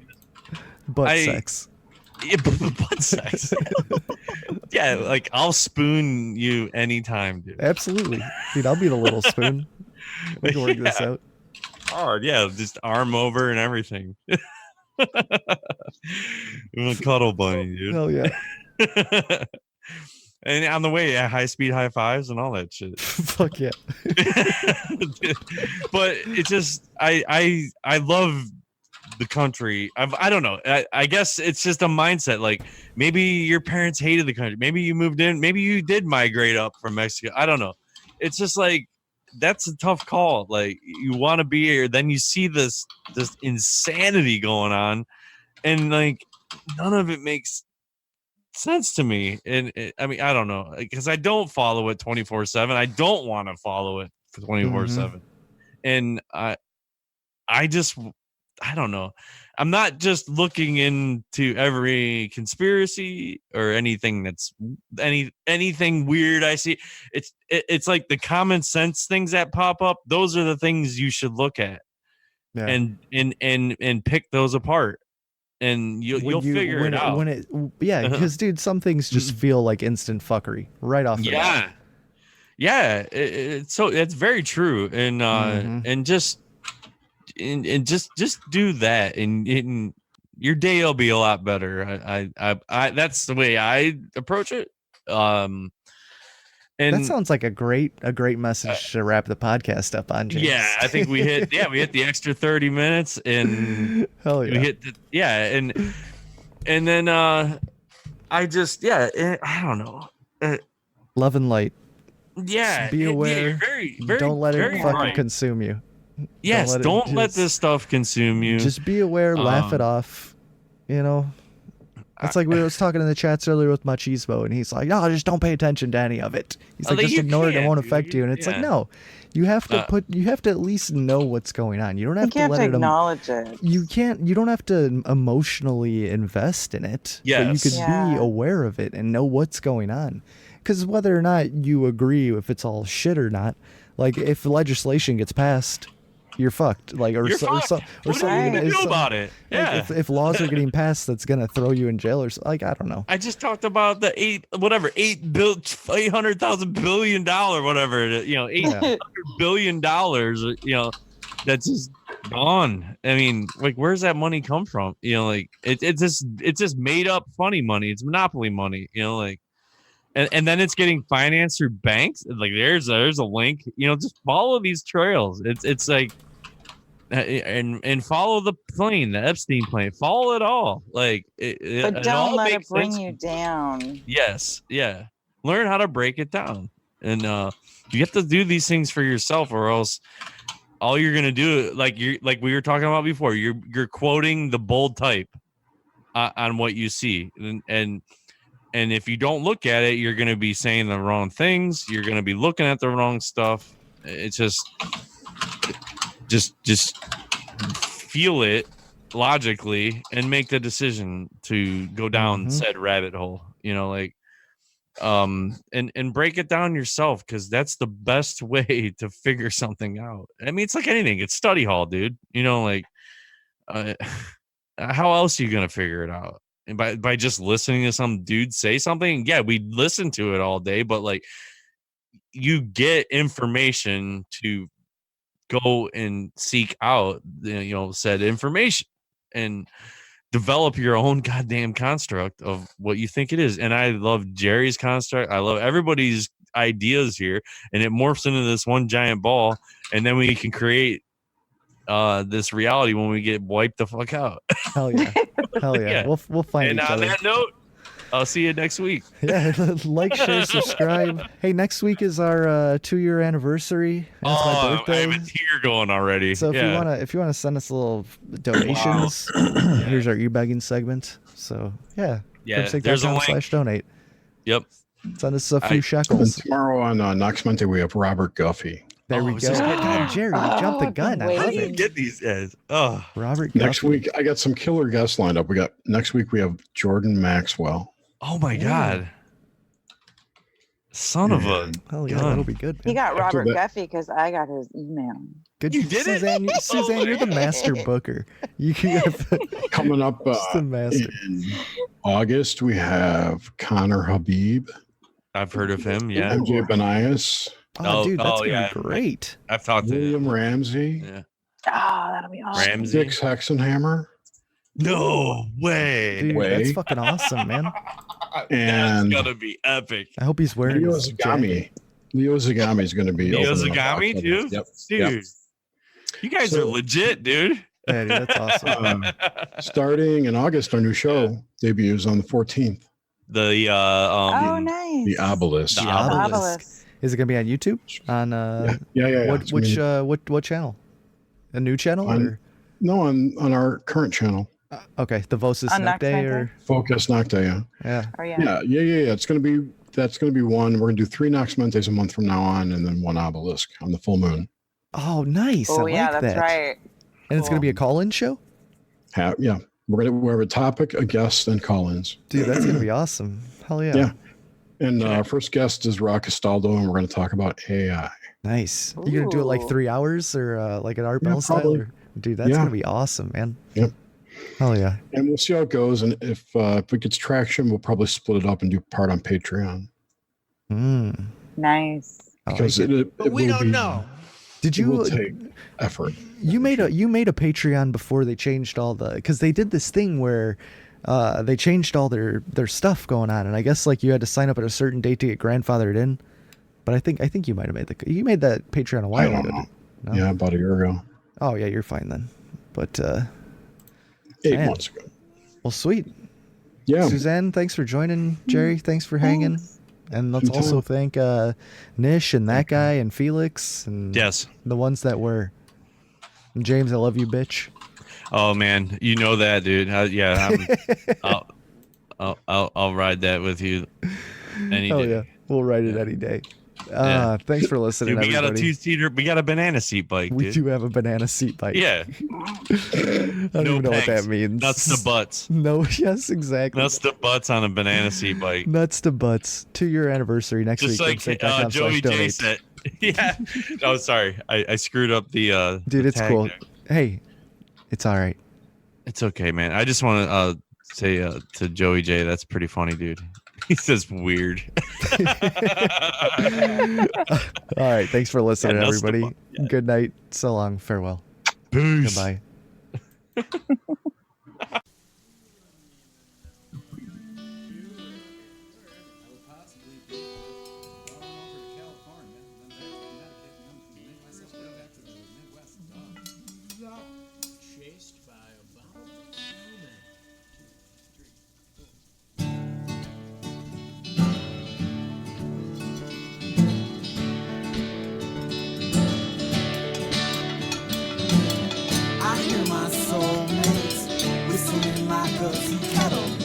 butt sex. Yeah, butt sex. Yeah, like I'll spoon you anytime, dude. Absolutely, dude. I'll be the little spoon. We can work this out. Oh yeah, just arm over and everything. You're a cuddle bunny, dude. Hell yeah. And on the way, high speed high fives and all that shit. Fuck yeah. But it just, I love the country. I don't know. I guess it's just a mindset. Like maybe your parents hated the country. Maybe you moved in. Maybe you did migrate up from Mexico. I don't know. It's just like, that's a tough call. Like you want to be here, then you see this insanity going on, and like none of it makes sense to me. And I mean, I don't know, because I don't follow it 24/7. I don't want to follow it for 24/7, and I don't know. I'm not just looking into every conspiracy or anything that's anything weird I see. It's like the common sense things that pop up. Those are the things you should look at, and pick those apart, and you'll figure it out. Because dude, some things just feel like instant fucking right off the bat. Yeah. It's very true, and just. And just do that, and your day will be a lot better. I that's the way I approach it. And that sounds like a great message to wrap the podcast up on, James. Yeah, I think we hit the extra 30 minutes, and hell yeah, we hit and then I just I don't know. Love and light. Yeah, just be aware. Don't let it fucking consume you. Yes, don't let this stuff consume you. Just be aware, laugh it off. You know, it's like we was talking in the chats earlier with Machismo, and he's like, "No, just don't pay attention to any of it." He's like, "Just ignore it; it won't affect you." And it's like, no, you have to you have to at least know what's going on. You don't have to let it acknowledge it. You don't have to emotionally invest in it. Yes. But you could be aware of it and know what's going on. Because whether or not you agree if it's all shit or not, like if legislation gets passed, you're fucked. Like what are you gonna do about it? Yeah. Like if laws are getting passed, that's gonna throw you in jail or like I don't know. I just talked about the $800,000 billion whatever $800 billion that's just gone. I mean, like where's that money come from? Like it's just made up funny money. It's monopoly money. Like. And then it's getting financed through banks. Like there's a link. Just follow these trails. It's like, and follow the plane, the Epstein plane. Follow it all. Like, but don't let it bring you down. Yes, yeah. Learn how to break it down, and you have to do these things for yourself, or else all you're gonna do, like we were talking about before, you're quoting the bold type on what you see, and if you don't look at it, you're going to be saying the wrong things. You're going to be looking at the wrong stuff. It's just feel it logically and make the decision to go down said rabbit hole, and break it down yourself. Cause that's the best way to figure something out. I mean, it's like anything. It's study hall, dude. How else are you going to figure it out? And by just listening to some dude say something, we listen to it all day, but like you get information to go and seek out, said information and develop your own goddamn construct of what you think it is. And I love Jerry's construct. I love everybody's ideas here, and it morphs into this one giant ball, and then we can create this reality when we get wiped the fuck out. Hell yeah. We'll find each other. And on that note, I'll see you next week. Yeah, like, share, subscribe. Hey, next week is our 2-year anniversary. It's my birthday. I have a tear going already. So if you wanna send us a little donations, here's our e-begging segment. So there's a link. /donate. Yep. Send us a few shekels. And tomorrow on Nox Monday we have Robert Guffey. There we go. God, Jerry, you jumped the gun. I love it. Get these guys. Oh, Robert. Next week, I got some killer guests lined up. Next week we have Jordan Maxwell. Oh my God. Son of a hell yeah, that'll be good. Man. He got Robert Guffey because I got his email. Good, you did Suzanne, it. Suzanne, you're the master booker. You coming up the master. In August. We have Connor Habib. I've heard of him. Yeah, MJ Benias. Oh, dude, that's gonna be great. I've talked to William Ramsey. Yeah. Oh, that'll be awesome. Ramsey. Dix Hexenhammer. No way. Dude, that's fucking awesome, man. And that's gonna be epic. I hope he's wearing Leo Zagami. Leo Zagami is going to be. Leo Zagami too. Yep. Dude, yep. You guys are legit, dude. Yeah, dude, that's awesome. Starting in August, our new show debuts on the 14th. The oh, nice. The Obelisk. The Obelisk. Is it going to be on YouTube? On yeah. What channel? A new channel? No, on our current channel. Okay, the Vosis Nocte or Focus Nocte, yeah. Oh, yeah. Yeah. That's gonna be one. We're gonna do 3 Nox Mondays a month from now on, and then 1 Obelisk on the full moon. Oh, nice! Oh, I yeah, like that's that. right. And it's gonna be a call-in show. Yeah, we have a topic, a guest, and call-ins. Dude, that's gonna be awesome. Hell yeah! Yeah, and our first guest is Rock Castaldo, and we're gonna talk about AI. Nice. You're gonna do it like 3 hours or like an Art Bell style? Dude, that's gonna be awesome, man. Yep. Hell yeah. And we'll see how it goes. And if it gets traction, we'll probably split it up and do part on Patreon. Nice. Because but we don't know. Did you will take effort? You made a Patreon before they changed all because they did this thing where they changed all their stuff going on, and I guess like you had to sign up at a certain date to get grandfathered in. But I think you might have made that Patreon a while ago. No? Yeah, about a year ago. Oh yeah, you're fine then. But 8 months ago. Well, sweet. Yeah. Suzanne, thanks for joining. Jerry, thanks for hanging. And let's also thank Niish and ThatGuy and Felix and the ones that were. And James, I love you, bitch. Oh man, you know that, dude. I'll ride that with you any day. Yeah, we'll ride it any day. Thanks for listening, dude, we everybody. got a two-seater. We got a banana seat bike. We do have a banana seat bike. Yeah. I don't even know what that means. Nuts to butts. No, yes, exactly. Nuts to butts on a banana seat bike. Nuts to butts. 2-year anniversary next Just week. like Joey J said. Yeah. Oh, sorry. I screwed up the. Dude, it's cool. there. Hey, it's all right. It's okay, man. I just want to say to Joey J, that's pretty funny, dude. He says weird. All right. Thanks for listening, everybody. Good night. So long. Farewell. Peace. Goodbye. I hear my soulmates whistling like a tea kettle.